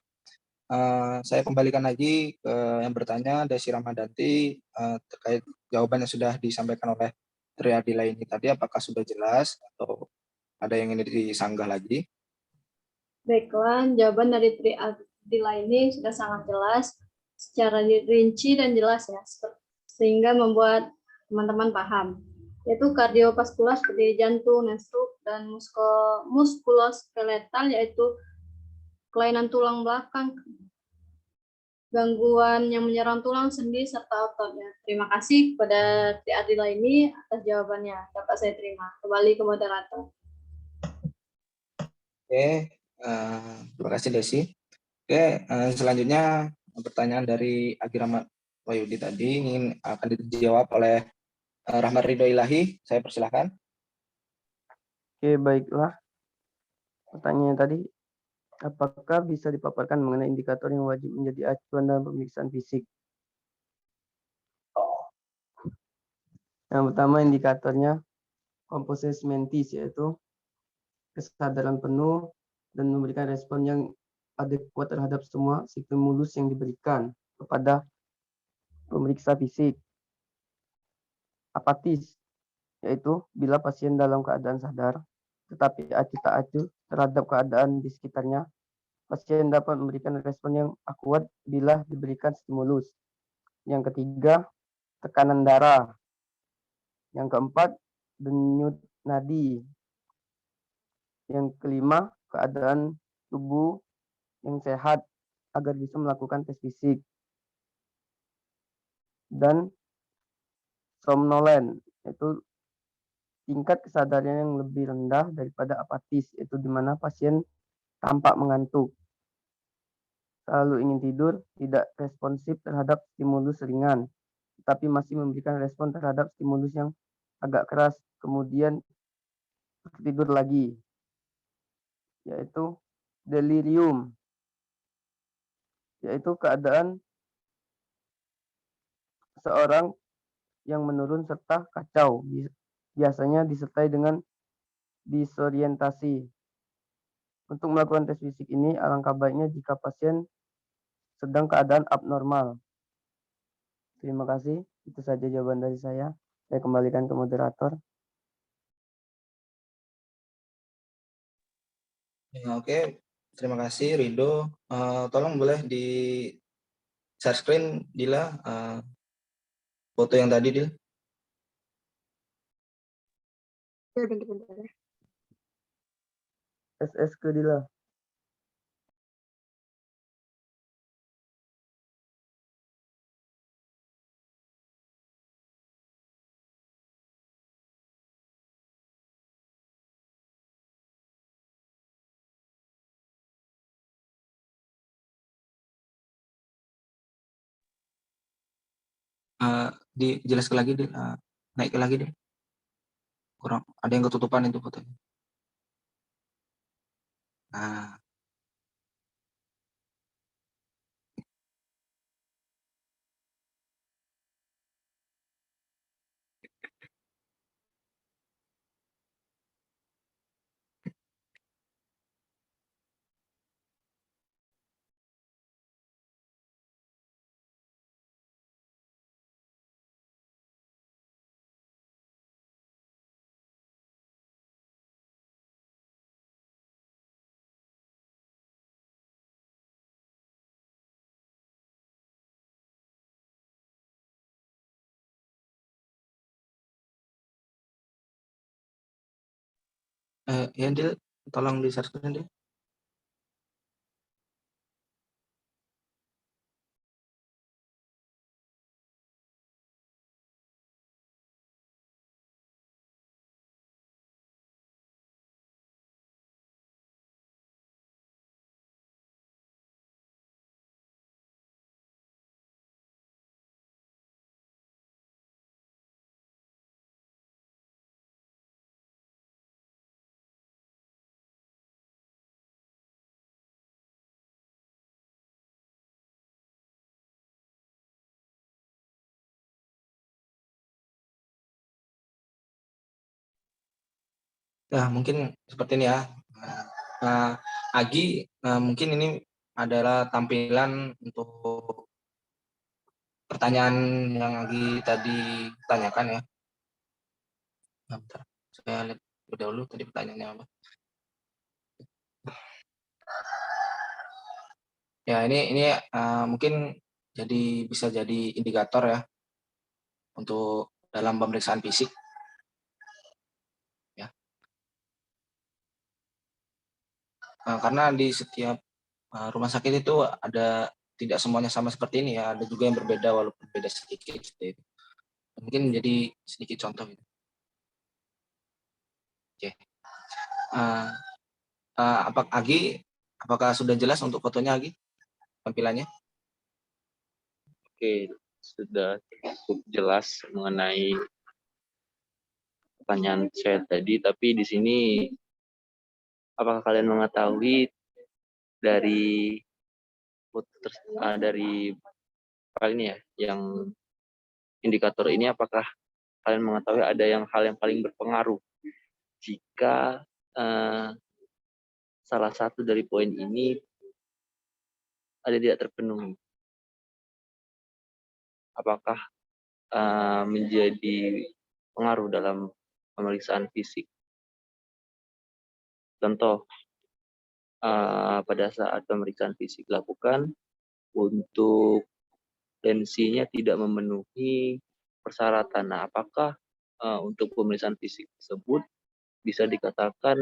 Saya kembalikan lagi ke yang bertanya, Desi Ramadanti, terkait jawaban yang sudah disampaikan oleh Tri Adila ini tadi, apakah sudah jelas atau ada yang ingin disanggah lagi? Baiklah, jawaban dari Tri Adila ini sudah sangat jelas, secara rinci dan jelas ya, sehingga membuat teman-teman paham. Yaitu kardiovaskular seperti jantung, stroke, dan muskuloskeletal yaitu kelainan tulang belakang, gangguan yang menyerang tulang, sendi, serta otot. Ya. Terima kasih kepada Tri Adila ini atas jawabannya. Dapat saya terima. Kembali ke moderator. Oke, terima kasih Desi. Oke, selanjutnya pertanyaan dari Agirama Wahyudi tadi akan dijawab oleh Rahmat Ridho Ilahi. Saya persilahkan. Oke, baiklah. Pertanyaannya tadi, apakah bisa dipaparkan mengenai indikator yang wajib menjadi acuan dalam pemeriksaan fisik? Yang pertama indikatornya composition mentis, yaitu kesadaran penuh dan memberikan respon yang adekuat terhadap semua stimulus yang diberikan kepada pemeriksa fisik. Apatis, yaitu bila pasien dalam keadaan sadar, tetapi acuh tak acuh terhadap keadaan di sekitarnya, pasien dapat memberikan respon yang akurat bila diberikan stimulus. Yang ketiga, tekanan darah. Yang keempat, denyut nadi. Yang kelima, keadaan tubuh yang sehat agar bisa melakukan tes fisik. Dan somnolen, yaitu tingkat kesadaran yang lebih rendah daripada apatis, yaitu di mana pasien tampak mengantuk, selalu ingin tidur, tidak responsif terhadap stimulus ringan, tetapi masih memberikan respon terhadap stimulus yang agak keras, kemudian tidur lagi, yaitu delirium, yaitu keadaan seorang yang menurun serta kacau, biasanya disertai dengan disorientasi. Untuk melakukan tes fisik ini, alangkah baiknya jika pasien sedang keadaan abnormal. Terima kasih, itu saja jawaban dari saya. Saya kembalikan ke moderator. Oke, terima kasih Rido. Tolong boleh di share screen Dila foto yang tadi Dil. Ya, bentar-bentar. SS ke Dila. Dijelaskan lagi Dil, naik lagi Dil. Kurang, ada yang ketutupan itu fotonya. Nah, ya Dil, tolong di share screen Dil. Ya, mungkin seperti ini ya. Agi, mungkin ini adalah tampilan untuk pertanyaan yang Agi tadi tanyakan ya. Bentar, saya lihat dahulu tadi pertanyaannya apa. Ya, ini mungkin bisa jadi indikator ya untuk dalam pemeriksaan fisik. Ya. Karena di setiap rumah sakit itu tidak semuanya sama seperti ini ya, ada juga yang berbeda walaupun beda sedikit seperti itu. Mungkin jadi sedikit contoh gitu. Oke. Apakah sudah jelas untuk fotonya Agi? Tampilannya? Oke, sudah cukup jelas mengenai pertanyaan saya tadi, tapi di sini apakah kalian mengetahui dari hal ini ya, yang indikator ini, apakah kalian mengetahui ada hal yang paling berpengaruh jika salah satu dari poin ini tidak terpenuhi? Apakah menjadi pengaruh dalam pemeriksaan fisik? Contoh, pada saat pemeriksaan fisik dilakukan, untuk tensinya tidak memenuhi persyaratan. Nah, apakah untuk pemeriksaan fisik tersebut bisa dikatakan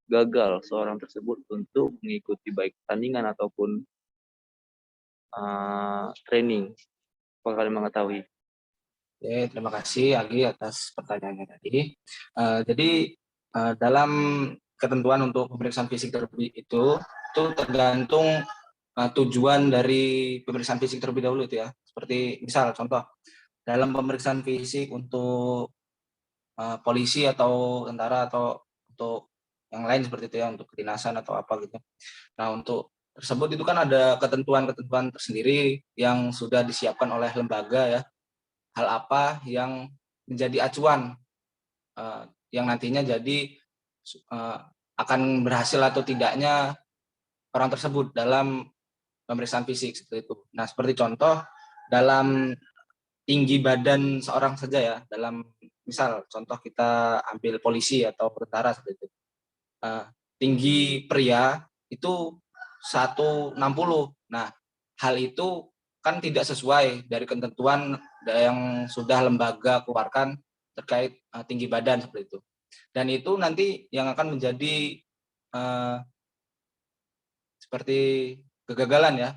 gagal seorang tersebut untuk mengikuti baik pertandingan ataupun training? Apakah kalian mengetahui? Oke, terima kasih Agi atas pertanyaannya tadi. Jadi dalam ketentuan untuk pemeriksaan fisik terlebih itu tergantung tujuan dari pemeriksaan fisik terlebih dahulu itu ya. Seperti misal contoh dalam pemeriksaan fisik untuk polisi atau tentara atau untuk yang lain seperti itu ya, untuk kedinasan atau apa gitu. Nah, untuk tersebut itu kan ada ketentuan-ketentuan tersendiri yang sudah disiapkan oleh lembaga ya. Hal apa yang menjadi acuan yang nantinya jadi akan berhasil atau tidaknya orang tersebut dalam pemeriksaan fisik seperti itu. Nah, seperti contoh dalam tinggi badan seorang saja ya, dalam misal contoh kita ambil polisi atau tentara seperti itu. Tinggi pria itu 160. Nah, hal itu kan tidak sesuai dari ketentuan yang sudah lembaga keluarkan terkait tinggi badan seperti itu. Dan itu nanti yang akan menjadi seperti kegagalan ya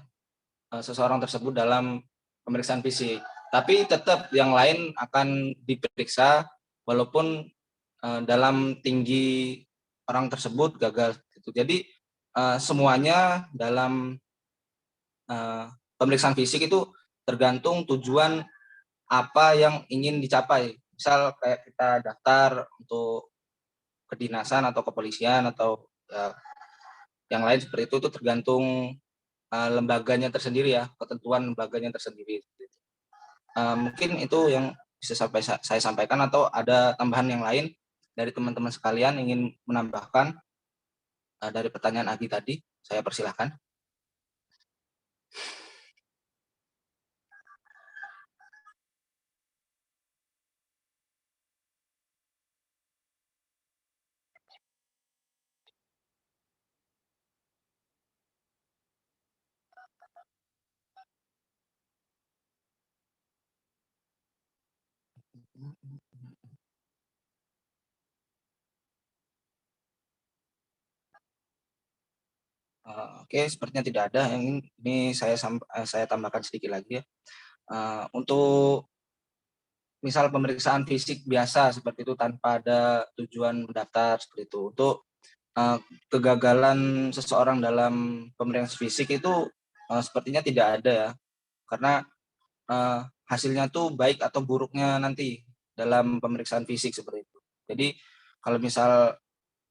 seseorang tersebut dalam pemeriksaan fisik. Tapi tetap yang lain akan diperiksa walaupun dalam tinggi orang tersebut gagal. Jadi semuanya dalam pemeriksaan fisik itu tergantung tujuan apa yang ingin dicapai. Misal kayak kita daftar untuk kedinasan atau kepolisian atau yang lain seperti itu tergantung lembaganya tersendiri ya, ketentuan lembaganya tersendiri. Mungkin itu yang bisa saya sampaikan, atau ada tambahan yang lain dari teman-teman sekalian ingin menambahkan dari pertanyaan Agi tadi, saya persilahkan. Oke, sepertinya tidak ada. Yang ini saya tambahkan sedikit lagi ya. Untuk misal pemeriksaan fisik biasa seperti itu tanpa ada tujuan mendaftar seperti itu, untuk kegagalan seseorang dalam pemeriksaan fisik itu sepertinya tidak ada ya, karena hasilnya tuh baik atau buruknya nanti dalam pemeriksaan fisik seperti itu. Jadi kalau misal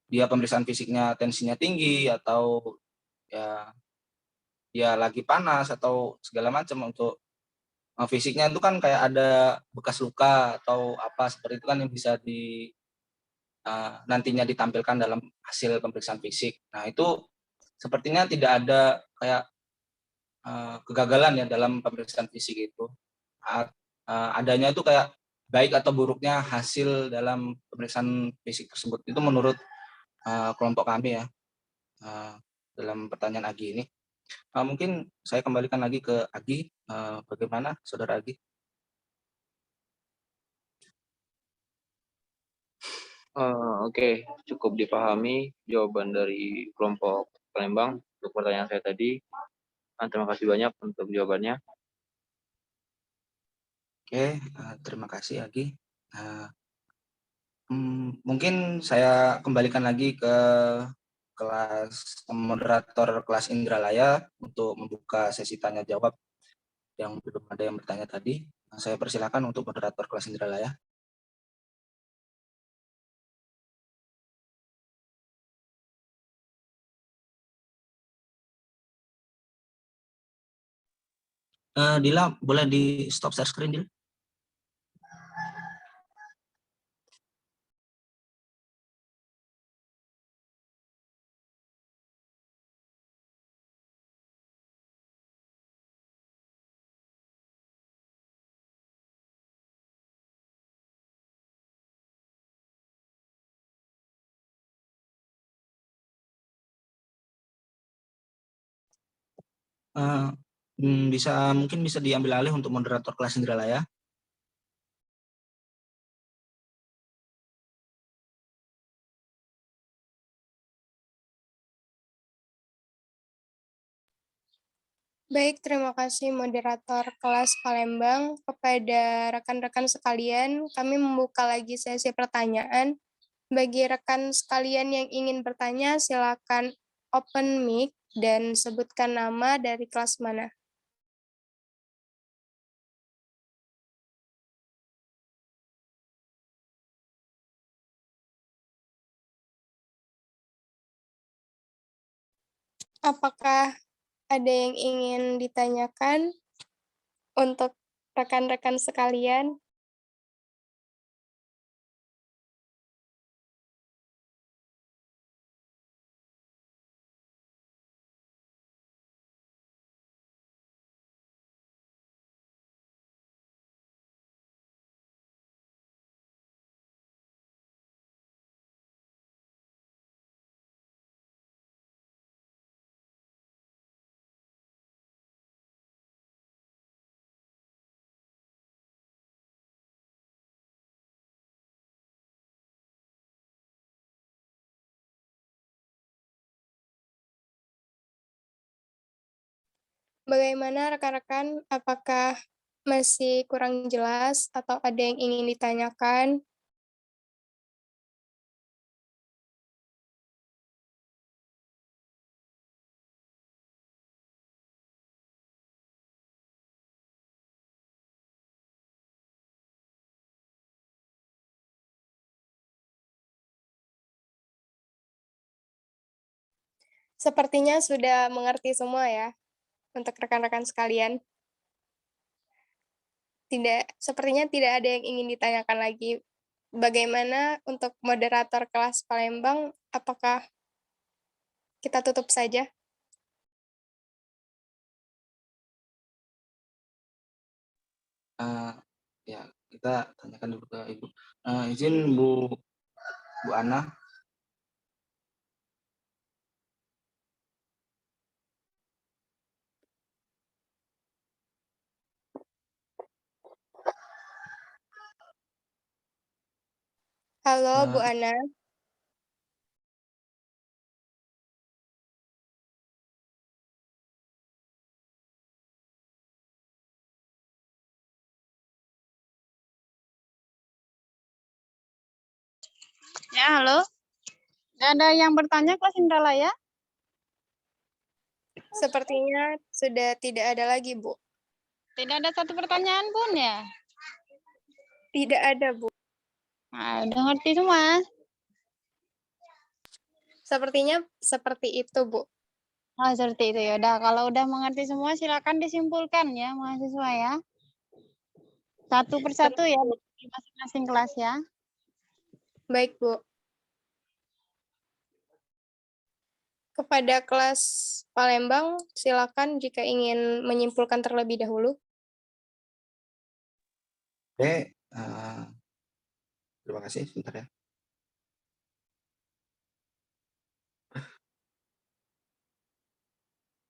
dia pemeriksaan fisiknya tensinya tinggi atau ya dia lagi panas atau segala macam, untuk fisiknya itu kan kayak ada bekas luka atau apa seperti itu kan yang bisa nantinya ditampilkan dalam hasil pemeriksaan fisik. Nah, itu sepertinya tidak ada kayak kegagalan ya dalam pemeriksaan fisik itu. Adanya itu kayak baik atau buruknya hasil dalam pemeriksaan fisik tersebut. Itu menurut kelompok kami ya, dalam pertanyaan Agi ini. Mungkin saya kembalikan lagi ke Agi. Bagaimana, Saudara Agi? Oke, cukup dipahami jawaban dari kelompok Palembang untuk pertanyaan saya tadi. Terima kasih banyak untuk jawabannya. Oke, terima kasih Agi. Mungkin saya kembalikan lagi ke kelas moderator kelas Indralaya untuk membuka sesi tanya jawab yang belum ada yang bertanya tadi. Saya persilakan untuk moderator kelas Indralaya. Dila, boleh di stop share screen, Dila? Mungkin bisa diambil alih untuk moderator kelas Indralaya. Baik, terima kasih moderator kelas Palembang. Kepada rekan-rekan sekalian, kami membuka lagi sesi pertanyaan. Bagi rekan sekalian yang ingin bertanya, silakan open mic dan sebutkan nama dari kelas mana. Apakah ada yang ingin ditanyakan untuk rekan-rekan sekalian? Bagaimana rekan-rekan, apakah masih kurang jelas atau ada yang ingin ditanyakan? Sepertinya sudah mengerti semua ya, untuk rekan-rekan sekalian. Sepertinya tidak ada yang ingin ditanyakan lagi. Bagaimana untuk moderator kelas Palembang, apakah kita tutup saja? Ya, kita tanyakan dulu ke Ibu. Izin Bu Ana. Halo, Bu Ana. Ya, halo. Nggak ada yang bertanya kelas Indralaya? Sepertinya sudah tidak ada lagi, Bu. Tidak ada satu pertanyaan pun ya? Tidak ada, Bu. Nah, udah ngerti semua? Sepertinya seperti itu, Bu. Oh, seperti itu ya. Udah, kalau udah mengerti semua silakan disimpulkan ya mahasiswa ya. Satu persatu ya di masing-masing kelas ya. Baik, Bu. kepada kelas Palembang, silakan jika ingin menyimpulkan terlebih dahulu. Oke, terima kasih. Sebentar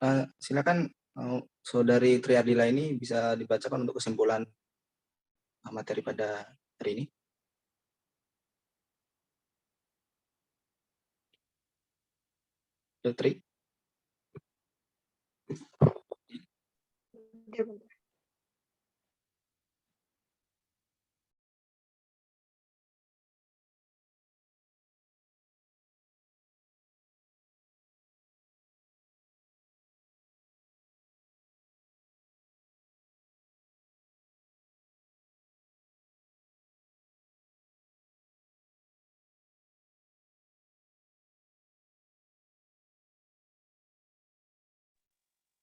ya. Silakan Saudari Triadila ini bisa dibacakan untuk kesimpulan materi pada hari ini. Tri.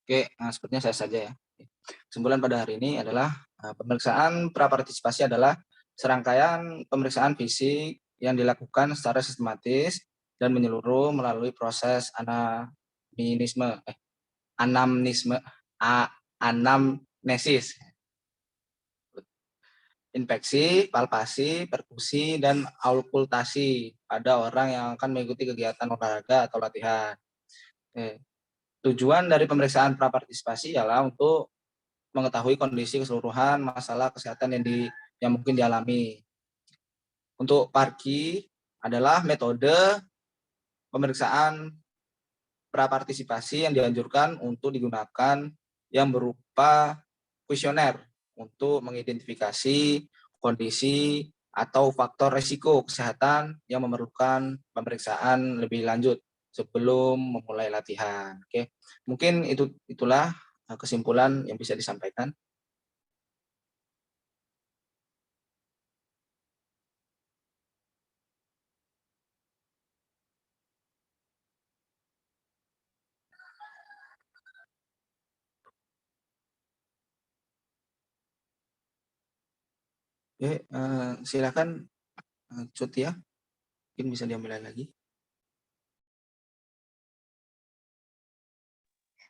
Oke, sepertinya saya saja ya. Kesimpulan pada hari ini adalah pemeriksaan prapartisipasi adalah serangkaian pemeriksaan fisik yang dilakukan secara sistematis dan menyeluruh melalui proses anamnesis, infeksi, palpasi, perkusi, dan auskultasi pada orang yang akan mengikuti kegiatan olahraga atau latihan. Tujuan dari pemeriksaan prapartisipasi ialah untuk mengetahui kondisi keseluruhan masalah kesehatan yang mungkin dialami. Untuk PARKI adalah metode pemeriksaan prapartisipasi yang dianjurkan untuk digunakan yang berupa kuesioner untuk mengidentifikasi kondisi atau faktor risiko kesehatan yang memerlukan pemeriksaan lebih lanjut sebelum memulai latihan. Oke, mungkin itulah kesimpulan yang bisa disampaikan. Oke, silakan Cut ya, mungkin bisa diambil lagi.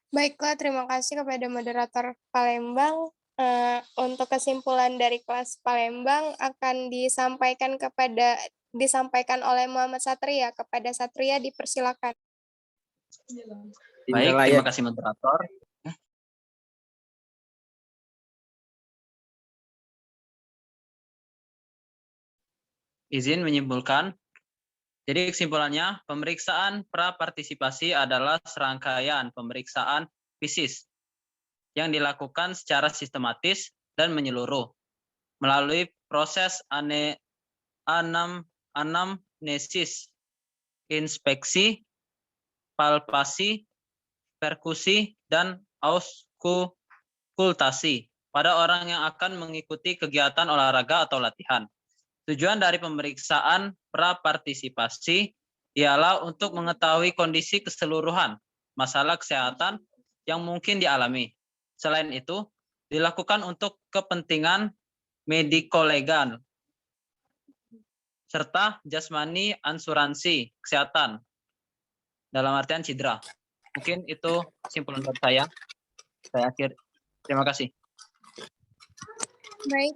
Baiklah, terima kasih kepada moderator Palembang. Untuk kesimpulan dari kelas Palembang akan disampaikan oleh Muhammad Satria. Kepada Satria dipersilakan. Baik, terima kasih moderator. Izin menyimpulkan. Jadi kesimpulannya, pemeriksaan prapartisipasi adalah serangkaian pemeriksaan fisik yang dilakukan secara sistematis dan menyeluruh melalui proses anamnesis, inspeksi, palpasi, perkusi, dan auskultasi pada orang yang akan mengikuti kegiatan olahraga atau latihan. Tujuan dari pemeriksaan prapartisipasi ialah untuk mengetahui kondisi keseluruhan masalah kesehatan yang mungkin dialami. Selain itu, dilakukan untuk kepentingan mediko-legal serta jasmani asuransi kesehatan dalam artian cedera. Mungkin itu kesimpulan dari saya. Saya akhir. Terima kasih. Baik.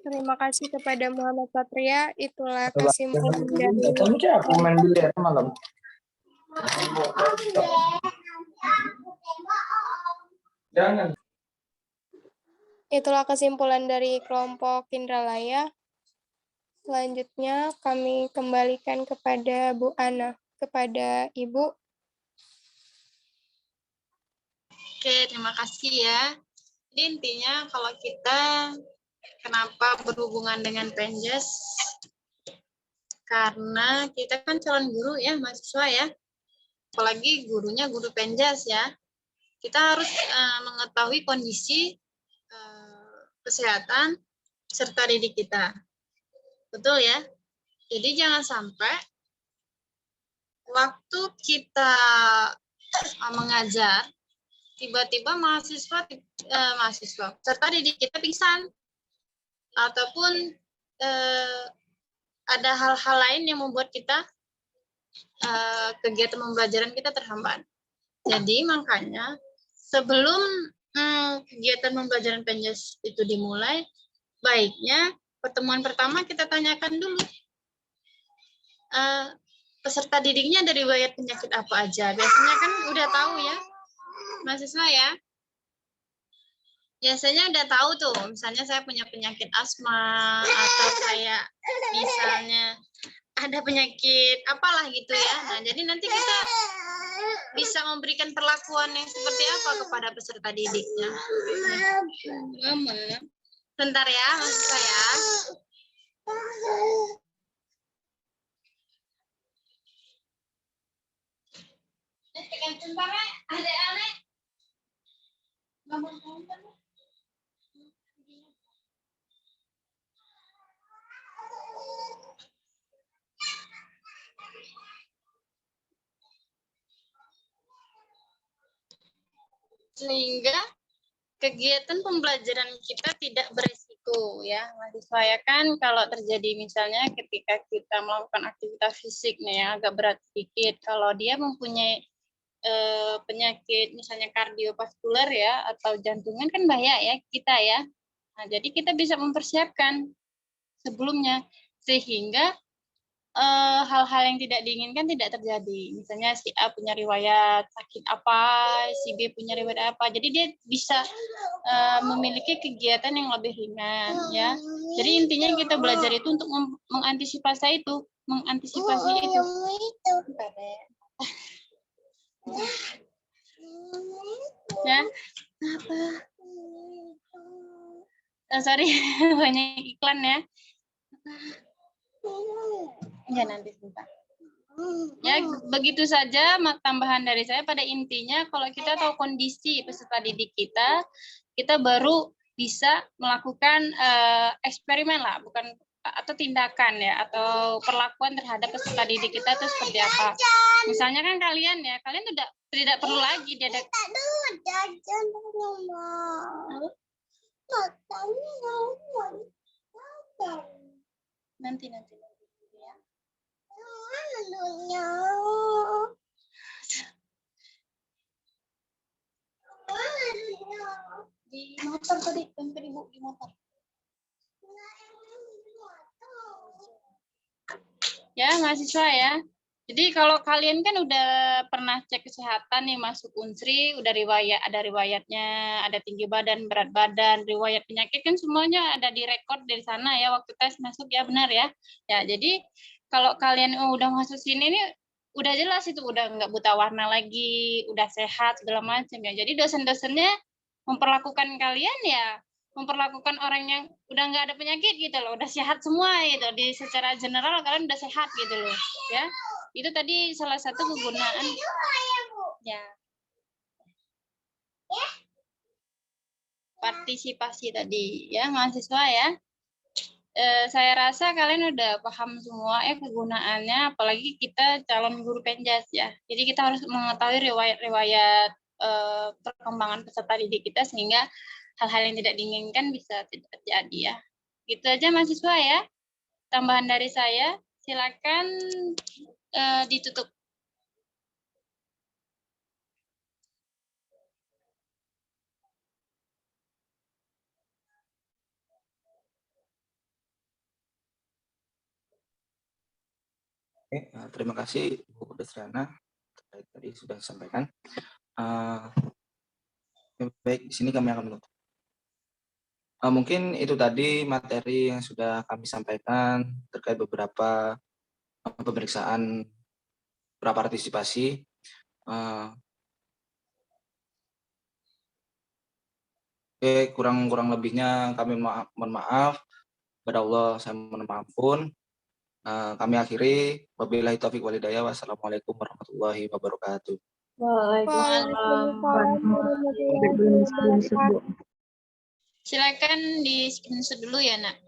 Terima kasih kepada Muhammad Satria. Itulah kesimpulan dari kelompok Indralaya. Selanjutnya kami kembalikan kepada Bu Ana. Kepada Ibu. Oke, terima kasih ya. Jadi intinya kalau kita kenapa berhubungan dengan Penjas? Karena kita kan calon guru ya, mahasiswa ya. Apalagi gurunya guru Penjas ya. Kita harus mengetahui kondisi kesehatan serta didik kita. Betul ya? Jadi jangan sampai waktu kita mengajar, tiba-tiba mahasiswa serta didik kita pingsan. Ataupun ada hal-hal lain yang membuat kita kegiatan pembelajaran kita terhambat. Jadi makanya sebelum kegiatan pembelajaran PNJAS itu dimulai, baiknya pertemuan pertama kita tanyakan dulu peserta didiknya dari riwayat penyakit apa aja. Biasanya kan udah tahu ya, mahasiswa ya. Biasanya udah tahu tuh, misalnya saya punya penyakit asma, atau saya misalnya ada penyakit apalah gitu ya. Nah, jadi nanti kita bisa memberikan perlakuan yang seperti apa kepada peserta didiknya. Bentar ya, mahasiswa ya. Bentar ya, adek-adek. Sehingga kegiatan pembelajaran kita tidak beresiko ya mahasiswa ya kan. Kalau terjadi misalnya ketika kita melakukan aktivitas fisik nih ya agak berat sedikit, kalau dia mempunyai penyakit misalnya kardiovaskular ya atau jantungan kan bahaya ya kita ya. Nah, jadi kita bisa mempersiapkan sebelumnya sehingga hal-hal yang tidak diinginkan tidak terjadi. Misalnya si A punya riwayat sakit apa, si B punya riwayat apa. Jadi dia bisa memiliki kegiatan yang lebih ringan ya. Jadi intinya kita belajar itu untuk mengantisipasi itu, Ya, apa? Sorry, banyak iklan ya. Ya nanti sebentar. Ya begitu saja tambahan dari saya. Pada intinya kalau kita tahu kondisi peserta didik kita baru bisa melakukan eksperimen lah, bukan atau tindakan ya atau perlakuan terhadap peserta didik kita itu seperti apa. Misalnya kan kalian tidak perlu lagi diadakan. Nanti ya. Di motor tadi, Ibu di motor. Ya, mahasiswa ya. Jadi kalau kalian kan udah pernah cek kesehatan nih masuk Unsri, udah ada riwayatnya, ada tinggi badan, berat badan, riwayat penyakit kan semuanya ada di rekod dari sana ya waktu tes masuk ya benar ya. Ya, jadi kalau kalian udah masuk sini nih udah jelas itu udah nggak buta warna lagi, udah sehat segala macam ya. Jadi dosen-dosennya memperlakukan kalian ya memperlakukan orang yang udah nggak ada penyakit gitu loh, udah sehat semua gitu. Di secara general kalian udah sehat gitu loh, ya. Itu tadi salah satu kegunaan ya. Partisipasi tadi ya mahasiswa ya. Saya rasa kalian udah paham semua kegunaannya, apalagi kita calon guru PNJAS ya. Jadi kita harus mengetahui riwayat-riwayat perkembangan peserta didik kita sehingga hal-hal yang tidak diinginkan bisa tidak terjadi ya. Gitu aja mahasiswa ya. Tambahan dari saya, silakan ditutup. Oke, terima kasih Bu Desriana. Tadi sudah disampaikan. Baik, di sini kami akan menutup. Mungkin itu tadi materi yang sudah kami sampaikan terkait beberapa pemeriksaan prapartisipasi. Oke, kurang lebihnya kami mohon maaf. Kepada Allah saya mohon ampun. Kami akhiri. Wabillahi taufiq wal hidayah. Wassalamualaikum warahmatullahi wabarakatuh. Silakan di screenshot dulu ya, Nak.